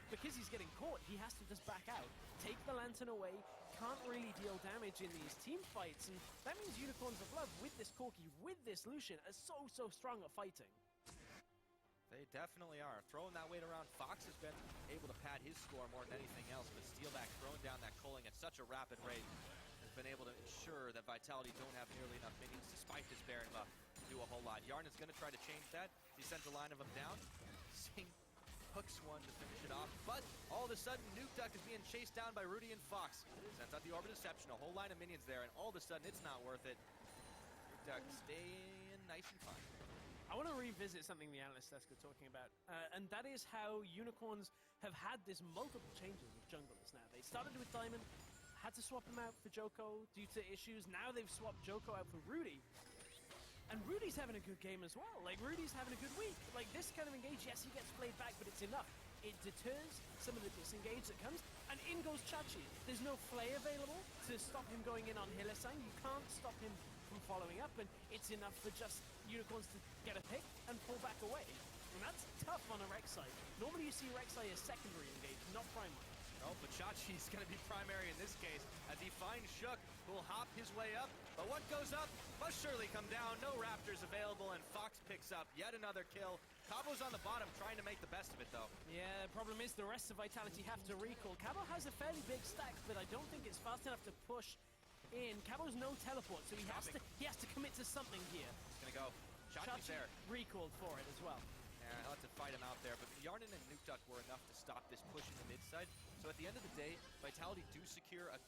because he's getting caught, he has to just back out, take the Lantern away, can't really deal damage in these team fights, and that means Unicorns of Love with this Corki, with this Lucian, are so strong at fighting.
They definitely are. Throwing that weight around, Fox has been able to pad his score more than anything else, but Steelback throwing down that culling at such a rapid rate has been able to ensure that Vitality don't have nearly enough minions despite this Baron buff to do a whole lot. Yarn is going to try to change that. He sends a line of them down. Sing hooks one to finish it off, but all of a sudden, Nuke Duck is being chased down by Rudy and Fox. Sends out the Orb of Deception, a whole line of minions there, and all of a sudden, it's not worth it. Nuke Duck staying nice and fine.
I want to revisit something the analyst desk were talking about, and that is how Unicorns have had this multiple changes of junglers now. They started with Diamond, had to swap him out for Joko due to issues. Now they've swapped Joko out for Rudy. And Rudy's having a good game as well. Like, Rudy's having a good week. Like, this kind of engage, yes, he gets played back, but it's enough. It deters some of the disengage that comes, and in goes Chachi. There's no Flay available to stop him going in on Hylissang. You can't stop him from following up, and it's enough for just Unicorns to get a pick and pull back away. And that's tough on a Rek'Sai. Normally you see Rek'Sai as secondary engage, not primary.
No, but Chachi's going to be primary in this case as he finds Shook, who will hop his way up. But what goes up must surely come down. No Raptors available, and Fox picks up yet another kill. Cabo's on the bottom trying to make the best of it, though.
Yeah, the problem is the rest of Vitality have to recall. Cabo has a fairly big stack, but I don't think it's fast enough to push in. Cabo's no teleport, so he has to commit to something here.
He's going to go. Chachi's there.
Recalled for it as well.
Yeah, I'll have to fight him out there, but Yarden and Nuke Duck were enough to stop this push in the mid side. So at the end of the day, Vitality do secure a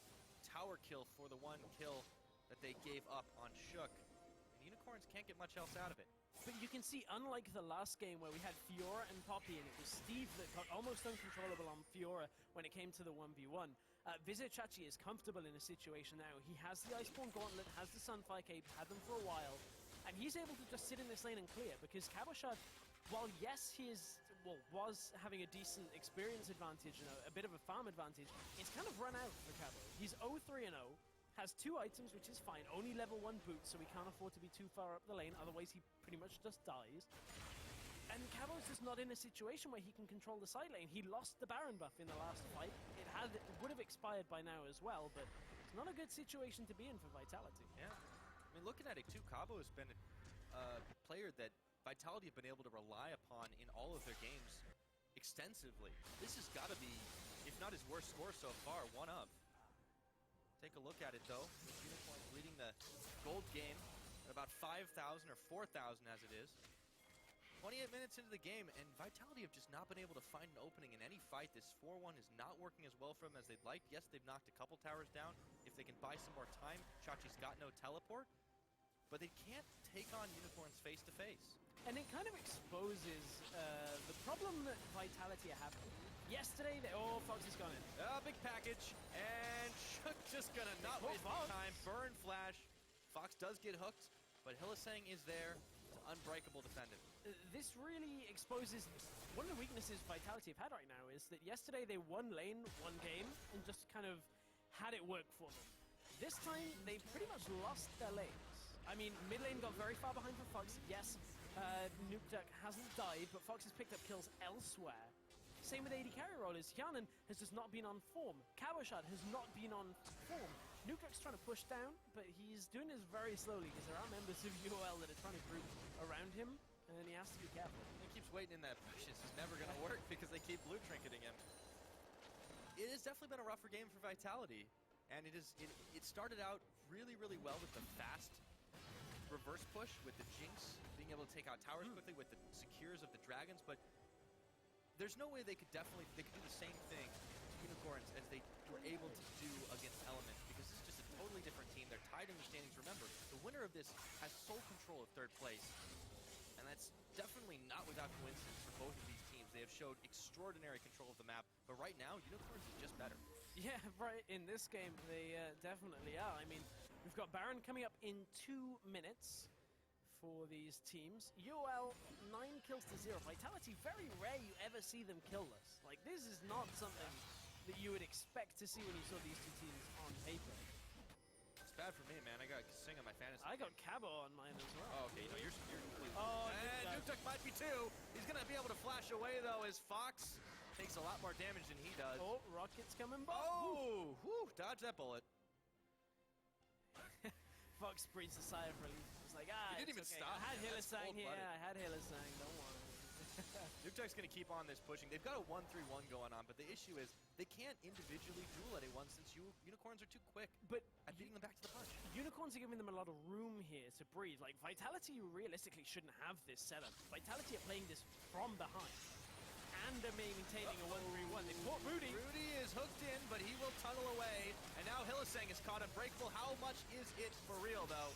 tower kill for the one kill that they gave up on Shook. And Unicorns can't get much else out of it.
But you can see, unlike the last game where we had Fiora and Poppy, and it was Steve that got almost uncontrollable on Fiora when it came to the 1v1, Visit Chachi is comfortable in a situation now. He has the Iceborne Gauntlet, has the Sunfire Cape, had them for a while, and he's able to just sit in this lane and clear, because Cabochard, while yes, he was having a decent experience advantage and a bit of a farm advantage, it's kind of run out for Cabo. He's 0-3-0, has 2 items, which is fine, only level 1 boots, so he can't afford to be too far up the lane, otherwise he pretty much just dies. And Cabo's just not in a situation where he can control the side lane. He lost the Baron buff in the last fight. It would have expired by now as well, but it's not a good situation to be in for Vitality.
Yeah, I mean, looking at it too, Cabo has been a player that Vitality have been able to rely upon in all of their games extensively. This has got to be, if not his worst score so far, one of. Take a look at it, though. With Unicorns leading the gold game at about 5,000 or 4,000 as it is. 28 minutes into the game, and Vitality have just not been able to find an opening in any fight. This 4-1 is not working as well for them as they'd like. Yes, they've knocked a couple towers down. If they can buy some more time, Chachi's got no teleport. but they can't take on Unicorns face to face.
And it kind of exposes the problem that Vitality are having. Yesterday, Fox is gone in.
Big package, and Shook just gonna not waste
Fox.
time. Burn flash. Fox does get hooked, but Hylissang is there to unbreakable defend him.
This really exposes one of the weaknesses Vitality have had right now is that yesterday they won lane, one game, and just kind of had it work for them. This time, they pretty much lost their lanes. I mean, mid lane got very far behind for Fox. Yes, Nukeduck hasn't died, but Fox has picked up kills elsewhere. Same with AD carry rollers. Hyanan has just not been on form. Kabashad has not been on form. Nukeduck's trying to push down, but he's doing this very slowly because there are members of UOL that are trying to group around him, and he has to be careful.
He keeps waiting in that push. This is never going to work because they keep blue trinketing him. It has definitely been a rougher game for Vitality, and it started out really, really well with the fast reverse push, with the Jinx being able to take out towers quickly, with the secures of the dragons, but there's no way they could do the same thing to Unicorns as they were able to do against Element, because this is just a totally different team. They're tied in the standings. Remember, the winner of this has sole control of third place, and that's definitely not without coincidence for both of these teams. They have showed extraordinary control of the map, but right now, Unicorns is just better.
Yeah, right. In this game, they definitely are. I mean, we've got Baron coming up in 2 minutes for these teams. UOL, 9 kills to 0. Vitality, very rare you ever see them killless. Like, this is not something that you would expect to see when you saw these two teams on paper.
It's bad for me, man. I got Sing on my fantasy.
I got Cabo on mine as well.
Oh, okay. No, you're completely...
Oh,
and Nukeduck might be too. He's going to be able to flash away, though, as Fox takes a lot more damage than he does.
Oh, Rocket's coming by.
Oh! Whew, dodge that bullet.
Fox breathes a sigh of relief. It's like,
He didn't even
okay.
stop.
I had
Man, that's
Hylissang here.
cold-blooded.
I had Hylissang. Don't worry.
Nukeduck's going to keep on this pushing. They've got a 1-3-1 going on, but the issue is they can't individually duel anyone since Unicorns are too quick
But
at beating them back to the punch.
Unicorns are giving them a lot of room here to breathe. Like, Vitality realistically shouldn't have this setup. Vitality are playing this from behind. And they're maintaining a 1-3-1. They caught Rudy.
Rudy is hooked in, but he will tunnel away. And now Hylissang is caught unbreakable. How much is it for real, though?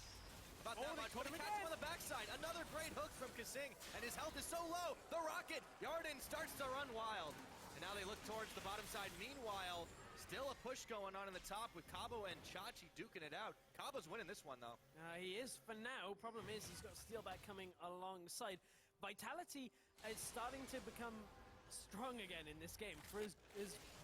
About that much. But he catches him on the backside. Another great hook from Kasing, and his health is so low. The rocket, Yarden starts to run wild. And now they look towards the bottom side. Meanwhile, still a push going on in the top with Cabo and Chachi duking it out. Cabo's winning this one, though.
He is for now. Problem is he's got Steelback coming alongside. Vitality is starting to become strong again in this game. For as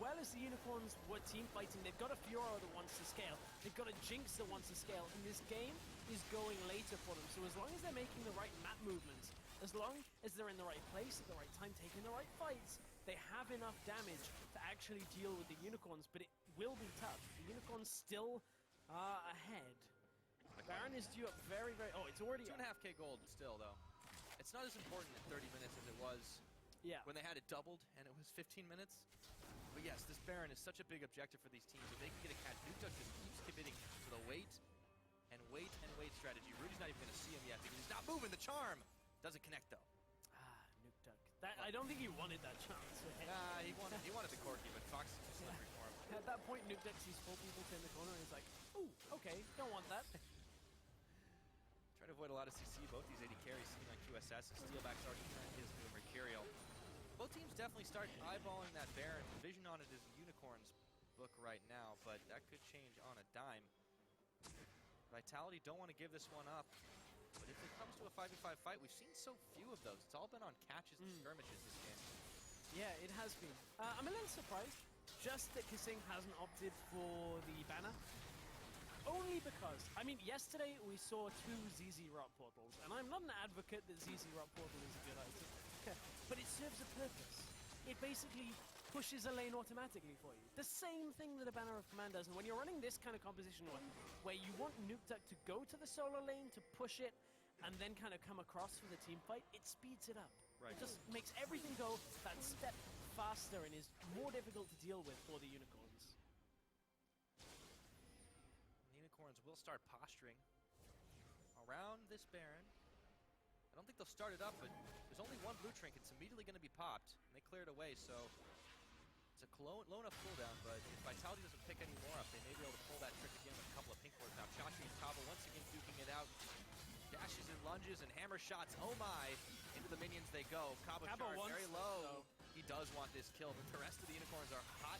well as the Unicorns were team fighting, they've got a Fiora that wants to scale. They've got a Jinx that wants to scale, and this game is going later for them. So as long as they're making the right map movements, as long as they're in the right place at the right time, taking the right fights, they have enough damage to actually deal with the Unicorns, but it will be tough. The Unicorns still are ahead. Baron is due up very, very... Oh, it's already
2.5k gold still, though. It's not as important in 30 minutes as it was when they had it doubled and it was 15 minutes. But yes, this Baron is such a big objective for these teams. If they can get a catch, Nukeduck just keeps committing to the wait and wait strategy. Rudy's not even going to see him yet because he's not moving. The charm doesn't connect, though.
Nukeduck. I don't think he wanted that chance.
He wanted the Corki, but Fox is too slippery for him.
At that point, Nukeduck sees 4 people turn the corner and he's like, ooh, okay, don't want that.
Trying to avoid a lot of CC. Both these AD carries sitting on QSS. Steelback's already turned his new Mercurial. Both teams definitely start eyeballing that Baron. The vision on it is a Unicorns book right now, but that could change on a dime. Vitality don't want to give this one up, but if it comes to a 5v5 fight, we've seen so few of those. It's all been on catches and skirmishes this game.
Yeah, it has been. I'm a little surprised just that Kasing hasn't opted for the banner. Only because, I mean, yesterday we saw 2 ZZ Rock Portals, and I'm not an advocate that ZZ Rock Portal is a good item, but it serves a purpose. It basically pushes a lane automatically for you. The same thing that a Banner of Command does, and when you're running this kind of composition where you want Nukeduck to go to the solo lane to push it, and then kind of come across for the team fight, it speeds it up.
Right.
It just makes everything go that step faster and is more difficult to deal with for the Unicorns.
Unicorns will start posturing around this Baron. I don't think they'll start it up, but there's only one blue trinket. It's immediately going to be popped, and they clear it away, so it's a low enough cooldown, but if Vitality doesn't pick any more up, they may be able to pull that trick again with a couple of pink wards. Now, Chachi and Cabo once again duking it out. lunges and hammer shots. Oh my, into the minions they go. Cabo Shard
wants
very
this,
low.
though.
He does want this kill, but the rest of the Unicorns are hot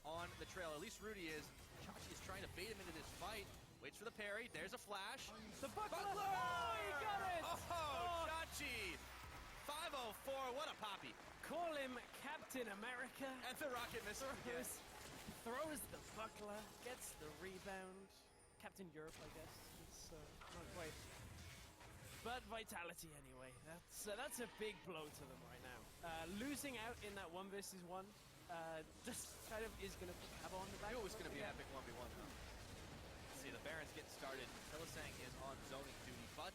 on the trail. At least Rudy is. Chachi is trying to bait him into this fight. Waits for the parry. There's a flash.
The buckler! Oh, he got it!
Oh, Chachi! 504, what a poppy.
Call him Captain America.
And the rocket misses again.
Throws the buckler, gets the rebound. Captain Europe, I guess. It's not quite. But Vitality anyway. That's a big blow to them right now. Losing out in that 1 versus 1 just kind of is going to put Cabo on the back.
I knew it was going to be an epic 1v1 though. See, the Baron's getting started. Hylissang is on zoning duty, but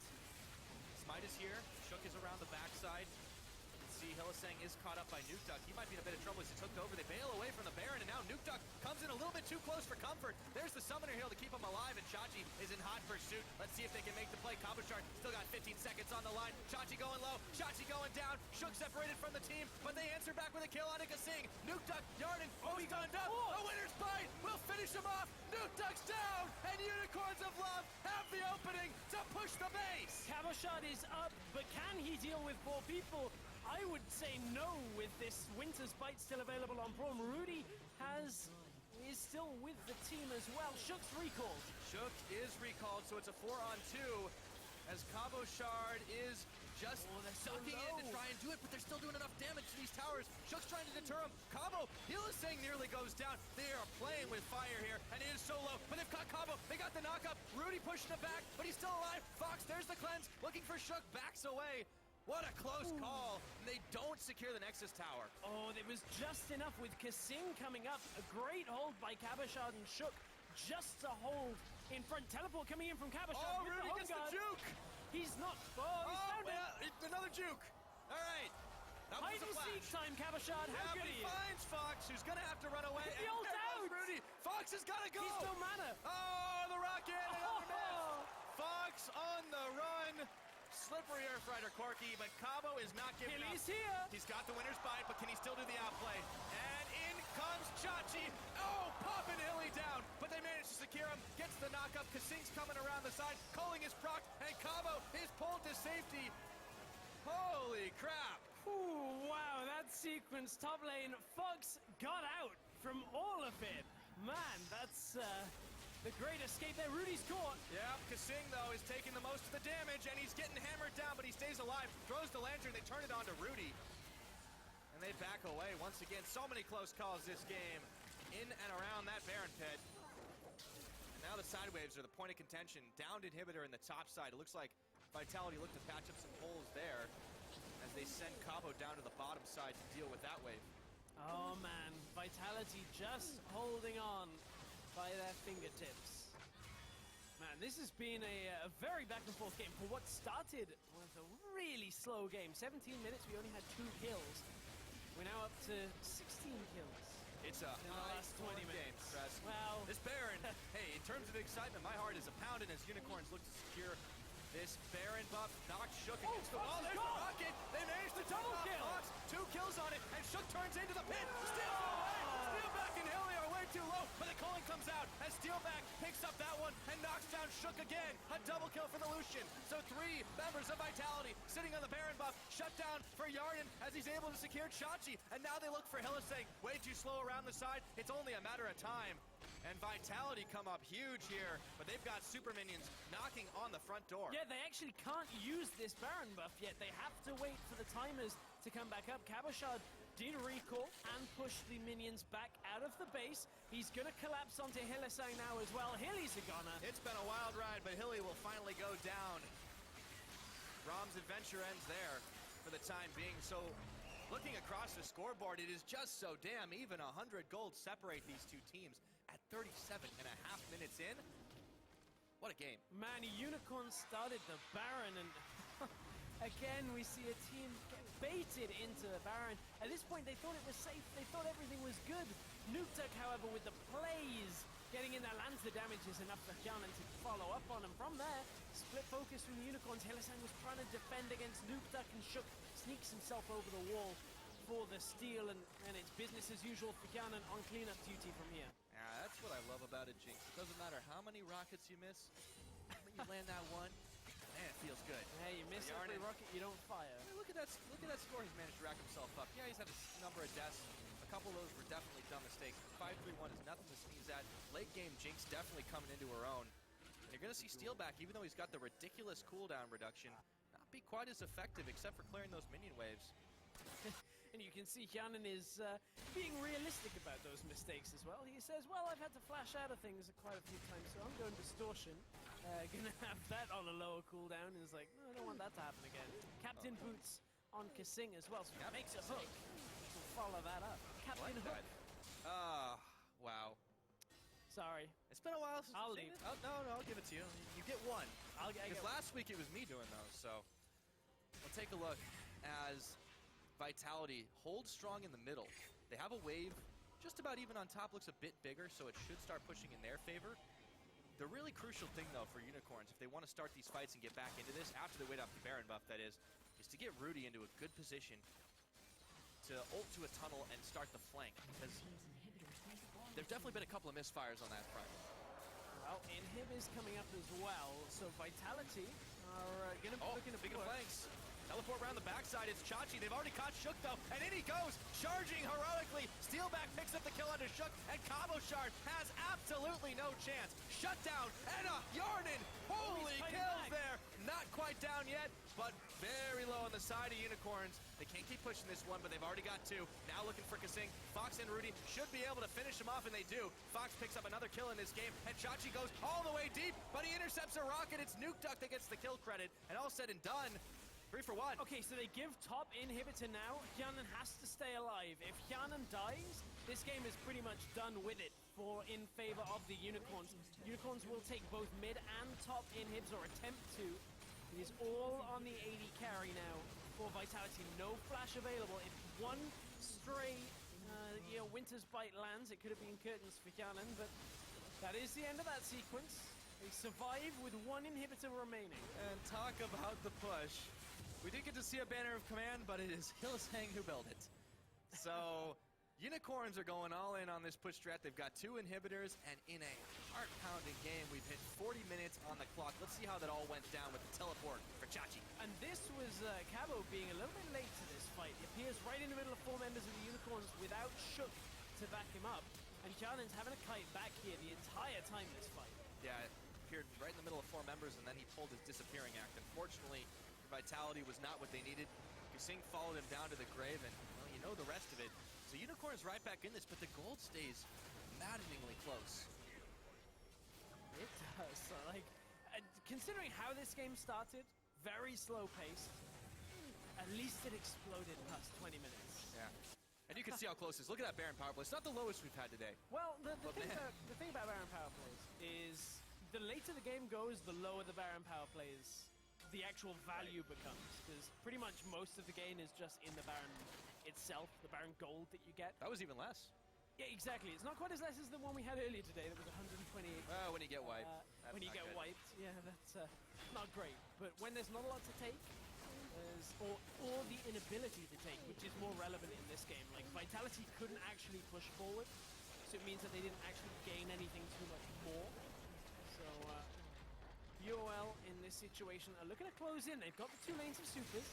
Smite is here. Shook is around the backside. You can see Hylissang is caught up by Nukeduck. He might be in a bit of trouble as he's hooked over. They bail away from the Baron, and now Nukeduck comes in a little bit too close for comfort. There's the Summoner Heal to keep him alive, and Chachi is in hot pursuit. Let's see if they can make the play. Cabo Shard still got 15 seconds on the line. Chachi going low. Chachi going down. Shook separated from the team, but they answer back with a kill on Ikasing. Nukeduck, Yarden, he gunned up. A winner's bite will finish him off. Nukeduck's down, and Unicorns of Love have the opening to push the base.
Cabo Shard is up, but can he deal with 4 people? I would say no with this Winter's Bite still available on Braum. Rudy is still with the team as well. Shook's recalled.
Shook is recalled, so it's a 4-on-2 as Cabo Shard is just sucking in to try and do it, but they're still doing enough damage to these towers. Shook's trying to deter him. Cabo, Hylissang nearly goes down. They are playing with fire here, and it is so low, but they've got Cabo. They got the knockup. Rudy pushing him back, but he's still alive. Fox, there's the cleanse. Looking for Shook, backs away. What a close call. They don't secure the Nexus Tower.
Oh, it was just enough with Kasing coming up. A great hold by Cabo Shard and Shook just to hold in front. Teleport coming in from Cabo Shard.
Oh, Rudy gets the juke.
He's not. Oh, he's found it.
Another juke. All right. That was
Hide
a
and
flash.
seek time, Cabo Shard. How good
But he
he is.
finds Fox, who's going to have to run away.
The ult
there
out.
goes Rudy. Fox has got to go.
He's no mana.
Oh, the rocket. Another miss.
Oh.
Fox on the run. Slippery Earth Rider Corky, but Cabo is not giving up.
Hilly's here.
He's got the winner's bite, but can he still do the outplay? And in comes Chachi. Oh, popping Hilly down, but they managed to secure him. Gets the knockup. Kasing's coming around the side, calling his proc, and Cabo is pulled to safety. Holy crap.
Ooh, wow, that sequence, top lane. Fox got out from all of it. Man, that's the great escape there. Rudy's caught.
Yeah, Kasing, though, is taking the most of the damage, and he's getting hammered down, but he stays alive. Throws the lantern. They turn it on to Rudy. And they back away. Once again, so many close calls this game. In and around that Baron pit. And now the side waves are the point of contention. Downed inhibitor in the top side. It looks like Vitality looked to patch up some holes there as they send Cabo down to the bottom side to deal with that wave.
Oh, man. Vitality just holding on by their fingertips. Man, this has been a very back-and-forth game for what started with a really slow game. 17 minutes, we only had 2 kills. We're now up to 16 kills.
It's a
in the last 20 minutes.
Tress.
Well,
this Baron, hey, in terms of excitement, my heart is a pounding as Unicorns look to secure this Baron buff. Knocked Shook against the wall. There's the rocket. They managed to double kill. Fox, 2 kills on it, and Shook turns into the pit. Steals it away. Steelback and Hilly are way too low, but the calling comes out as Steelback picks up that one and knocks down Shook again. A double kill for the Lucian. So 3 members of Vitality sitting on the Baron buff. Shut down for Yarden as he's able to secure Chachi, and now they look for Hylissang. Way too slow around the side. It's only a matter of time. And Vitality come up huge here, but they've got super minions knocking on the front door.
yeah, they actually can't use this Baron buff yet. They have to wait for the timers to come back up. Cabo Shard did recall and push the minions back out of the base. He's going to collapse onto Hylissang now as well. Hilly's a gunner.
It's been a wild ride, but Hilly will finally go down. Rom's adventure ends there for the time being. So looking across the scoreboard, it is just so damn even. 100 gold separate these two teams at 37.5 minutes in. What a game.
Man, Unicorn started the Baron, and again we see a team get baited into the Baron. At this point they thought it was safe, they thought everything was good. Nukeduck, however, with the plays, getting in there, lands the damage is enough for Kyanan to follow up on him. From there, split focus from the Unicorns. Hylissang was trying to defend against Nukeduck, and Shook sneaks himself over the wall for the steal, and it's business as usual for Kyanan on cleanup duty from here.
Yeah, that's what I love about it, Jinx. It doesn't matter how many rockets you miss, when you land that one, man, it feels feels good.
Hey, you miss every
Yarnin.
rocket, you don't fire.
Hey, look at that score he's managed to rack himself up. Yeah, he's had a number of deaths. A couple of those were definitely dumb mistakes. 5-3-1 is nothing to sneeze at. Late game, Jinx definitely coming into her own. And you're going to see Steelback, even though he's got the ridiculous cooldown reduction, not be quite as effective except for clearing those minion waves.
And you can see Hjanen is being realistic about those mistakes as well. He says, well, I've had to flash out of things quite a few times, so I'm going Distortion. Gonna have that on a lower cooldown. And he's like, no, I don't want that to happen again. Captain Boots on Kasing as well, so he makes a hook. We'll follow that up. Captain Hook.
Wow.
Sorry.
It's been a while since
I'll
we've seen
leave.
it. Oh, no, I'll give it to you. You get one. Because
get
last week it was me doing those, so. We'll take a look as Vitality holds strong in the middle. They have a wave just about even on top, looks a bit bigger, so it should start pushing in their favor. The really crucial thing, though, for Unicorns, if they want to start these fights and get back into this, after they wait off the Baron buff, that is to get Rudy into a good position to ult to a tunnel and start the flank, because there's definitely been a couple of misfires on that front.
Well, Inhib is coming up as well, so Vitality are going to be looking to
speaking of
push.
flanks, teleport around the backside, it's Chachi. They've already caught Shook, though, and in he goes, charging heroically. Steelback picks up the kill under Shook, and Cabo Shard has absolutely no chance. Shut down, and a Yarnin! Holy kills there! Not quite down yet, but very low on the side of Unicorns. They can't keep pushing this one, but they've already got two. Now looking for Kasing. Fox and Rudy should be able to finish him off, and they do. Fox picks up another kill in this game, and Chachi goes all the way deep, but he intercepts a rocket. It's Nuke Duck that gets the kill credit, and all said and done, 3 for 1.
Okay, so they give top inhibitor now. Hjanen has to stay alive. If Hjanen dies, this game is pretty much done with it in favor of the Unicorns. Unicorns will take both mid and top inhibs, or attempt to. It is all on the AD carry now for Vitality. No flash available. If one stray Winter's Bite lands, it could have been curtains for Hjanen, but that is the end of that sequence. They survive with one inhibitor remaining.
And talk about the push. We did get to see a banner of command, but it is Hillsang who built it. So, Unicorns are going all in on this push strat. They've got 2 inhibitors, and in a heart-pounding game, we've hit 40 minutes on the clock. Let's see how that all went down with the teleport for Chachi.
And this was Cabo being a little bit late to this fight. He appears right in the middle of 4 members of the Unicorns without Shook to back him up. And Hjanen's having a kite back here the entire time this fight.
Yeah, appeared right in the middle of 4 members, and then he pulled his disappearing act. Unfortunately, Vitality was not what they needed. Kasing followed him down to the grave, and well, you know the rest of it. So Unicorn's right back in this, but the gold stays maddeningly close.
It does. So, considering how this game started, very slow paced. At least it exploded past 20 minutes.
Yeah. And you can see how close it is. Look at that Baron power play. It's not the lowest we've had today.
Well, the thing about Baron power plays is the later the game goes, the lower the Baron power plays, the actual value becomes. Because pretty much most of the gain is just in the Baron itself, the Baron gold that you get.
That was even less.
Yeah, exactly. It's not quite as less as the one we had earlier today. That was 128.
When you get wiped.
When you get wiped, yeah, that's not great. But when there's not a lot to take, or the inability to take, which is more relevant in this game. Like, Vitality couldn't actually push forward, so it means that they didn't actually gain anything too much more. So, UOL in this situation are looking to close in. They've got the 2 lanes of supers.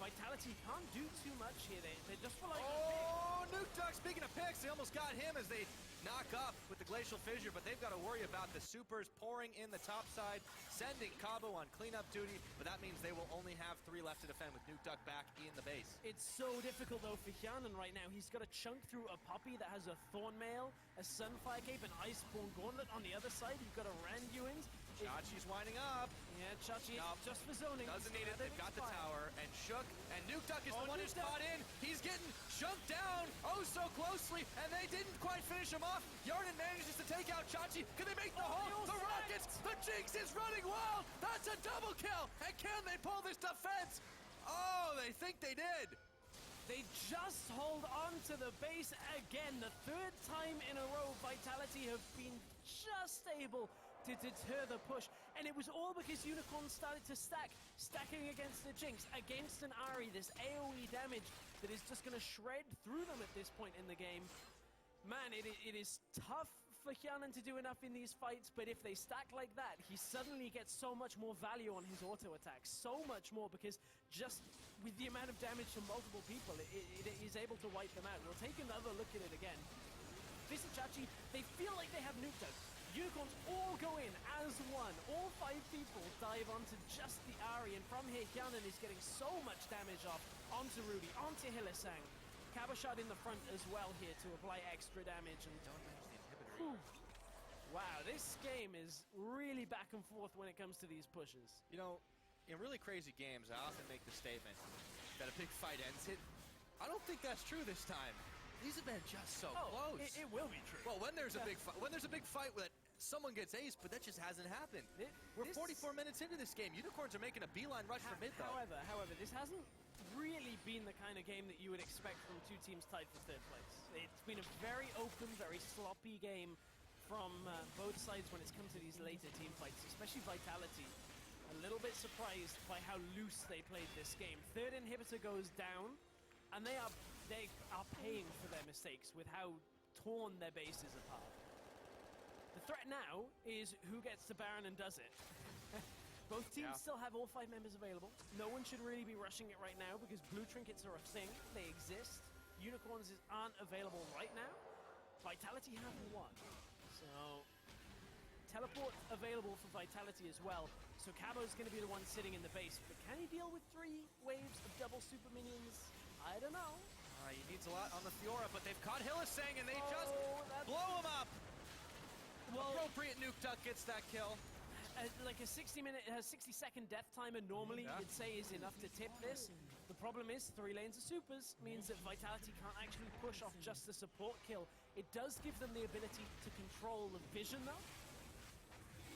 Vitality can't do too much here. They're just for like...
Oh, Nuke Duck, speaking of picks, they almost got him as they knock up with the Glacial Fissure, but they've got to worry about the supers pouring in the top side, sending Cabo on cleanup duty, but that means they will only have 3 left to defend with Nuke Duck back in the base.
It's so difficult, though, for Hjanen right now. He's got to chunk through a Poppy that has a Thorn Mail, a Sunfire Cape, an Iceborne Gauntlet. On the other side, you've got a Randuin's.
Chachi's winding up.
Yeah, Chachi just for zoning.
Doesn't need it. They've got the tower. And Shook. And Nuke Duck is the one who's caught in. He's getting chunked down so closely. And they didn't quite finish him off. Yarnin manages to take out Chachi. Can they make the hold? The Rockets. The Jinx is running wild. That's a double kill. And can they pull this defense? Oh, they think they did.
They just hold on to the base again. The 3rd time in a row, Vitality have been just able to deter the push. And it was all because Unicorn started to stacking against the Jinx, against an Ahri, this AoE damage that is just going to shred through them at this point in the game. Man, it is tough for Hyanan to do enough in these fights, but if they stack like that, he suddenly gets so much more value on his auto attacks. So much more, because just with the amount of damage from multiple people, it is able to wipe them out. We'll take another look at it again. Visachachi, they feel like they have nuked out. Unicorns all go in as one. All 5 people dive onto just the Ari, and from here, Hyanan is getting so much damage off onto Rudy, onto Hylissang. Cabochard in the front as well here to apply extra damage. And
Don't manage the inhibitor.
wow, this game is really back and forth when it comes to these pushes.
You know, in really crazy games, I often make the statement that a big fight ends it. I don't think that's true this time. These have been just so close.
It will be true.
Well, when there's a big fight that someone gets aced, but that just hasn't happened. We're 44 minutes into this game. Unicorns are making a beeline rush for mid, though.
However, this hasn't really been the kind of game that you would expect from 2 teams tied for 3rd place. It's been a very open, very sloppy game from both sides when it's come to these later team fights, especially Vitality. A little bit surprised by how loose they played this game. 3rd inhibitor goes down, and they are paying for their mistakes with how torn their base is apart. The threat now is who gets to Baron and does it. Both teams still have all 5 members available. No one should really be rushing it right now because blue trinkets are a thing. They exist. Unicorns aren't available right now. Vitality have 1. So teleport available for Vitality as well. So Cabo's going to be the one sitting in the base. But can he deal with 3 waves of double super minions? I don't know.
He needs a lot on the Fiora, but they've caught Hylissang and they just blow him up. Well, appropriate nuke duck gets that kill.
Like a 60-second death timer normally you'd say is enough to tip this. The problem is 3 lanes of supers means that Vitality can't actually push off just the support kill. It does give them the ability to control the vision though.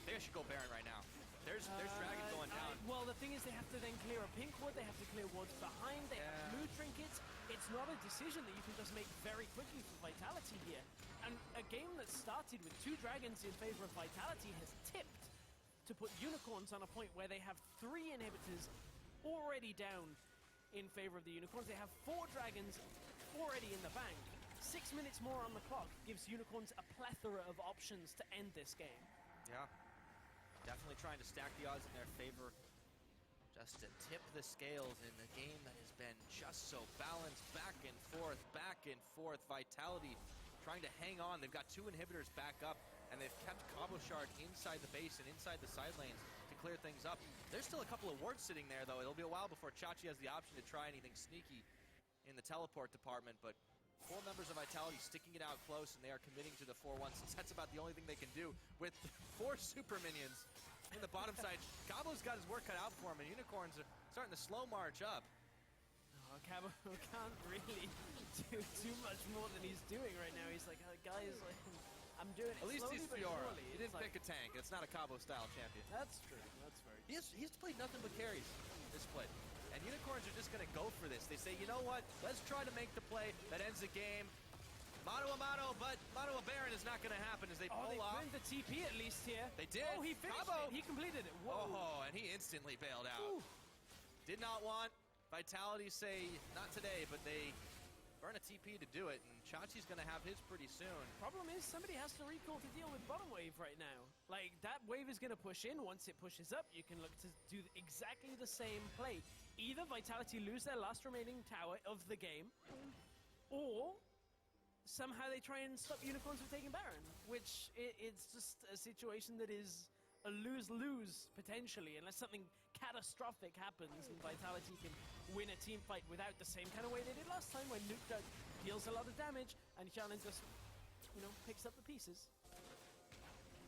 They should go Baron right now. There's Dragon going down.
Well, the thing is they have to then clear a pink ward, they have to clear wards behind, they have blue trinkets. It's not a decision that you can just make very quickly for Vitality here. And a game that started with 2 dragons in favor of Vitality has tipped to put Unicorns on a point where they have 3 inhibitors already down in favor of the Unicorns. They have 4 dragons already in the bank. 6 minutes more on the clock gives Unicorns a plethora of options to end this game.
Yeah. Definitely trying to stack the odds in their favor, just to tip the scales in a game that has been just so balanced, back and forth. Vitality trying to hang on. They've got 2 inhibitors back up, and they've kept Cabochard inside the base and inside the side lanes to clear things up. There's still a couple of wards sitting there, though. It'll be a while before Chachi has the option to try anything sneaky in the teleport department, but 4 members of Vitality sticking it out close, and they are committing to the 4-1, since that's about the only thing they can do with 4 super minions in the bottom side. Cabo's got his work cut out for him, and Unicorns are starting to slow march up.
Cabo can't really do too much more than he's doing right now. He's like, guys, I'm doing it.
At least he's
slowly,
Fiora.
surely.
He didn't pick a tank. It's not a Cabo-style champion.
That's true. That's very true.
He's played nothing but carries this split. And Unicorns are just going to go for this. They say, you know what? Let's try to make the play that ends the game. Mano a mano, but Mano a Baron is not going to happen as they pull
they
off.
earned the TP at least here.
They did.
Oh, he finished
Cabo.
it. He completed it. Whoa.
Oh, and he instantly bailed out.
Ooh.
Did not want Vitality say, not today, but they burn a TP to do it, and Chachi's going to have his pretty soon.
Problem is, somebody has to recall to deal with bottom wave right now. Like, that wave is going to push in. Once it pushes up, you can look to do exactly the same play. Either Vitality lose their last remaining tower of the game, or somehow they try and stop Unicorns from taking Baron, which it's just a situation that is a lose-lose, potentially, unless something catastrophic happens and Vitality can win a team fight without the same kind of way they did last time, when Nuke Duck deals a lot of damage and Hyanan just, picks up the pieces.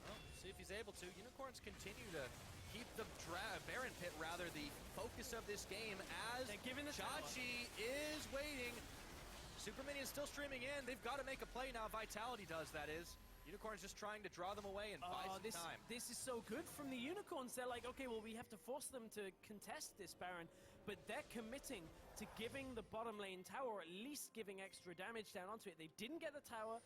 Well, see if he's able to. Unicorns continue to keep the Baron pit, rather, the focus of this game, as
They're giving the
Chachi is waiting. Super Minion still streaming in. They've got to make a play now. Vitality does, that is. Unicorns just trying to draw them away and buy some time.
This is so good from the Unicorns. They're like, okay, well, we have to force them to contest this Baron, but they're committing to giving the bottom lane tower, or at least giving extra damage down onto it. They didn't get the tower.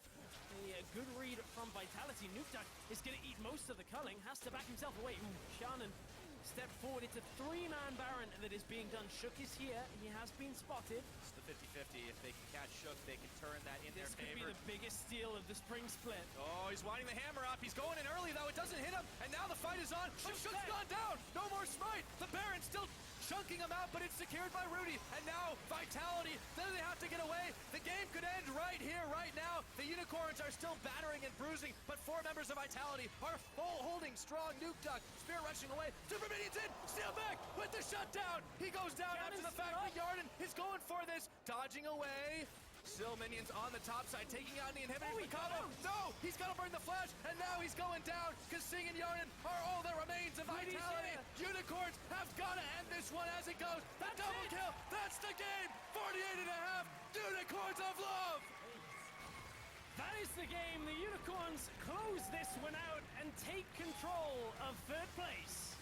A good read from Vitality. Nuke Duck is going to eat most of the culling, has to back himself away. Ooh, Hyanan stepped forward forward. It's a 3-man Baron that is being done. Shook is here. He has been spotted.
It's the 50-50. If they can catch Shook, they can turn that in
This
their
could
favor.
be the biggest steal of the spring split.
Oh, he's winding the hammer up. He's going in early, though. It doesn't hit him. And now the fight is on. But Shook's gone down. No more smite. The Baron's still chunking him out, but it's secured by Rudy. And now Vitality, then they have to get away. The game could end right here, right now. The Unicorns are still battering and bruising, but 4 members of Vitality are full holding strong. Nuke Duck, Spear rushing away. Super Minions in. Steal back with the shutdown. He goes down after the fact that Yarden is going for this. Dodging away. Still Minions on the top side, taking out the inhibitor for combo. No, he's gonna burn the flash, and now he's going down. Kasing and Yarden are all the remains of Vitality. Unicorns have gotta end this one as it goes. The double kill, that's the game. 48.5, Unicorns of Love.
That is the game. The Unicorns close this one out and take control of third place.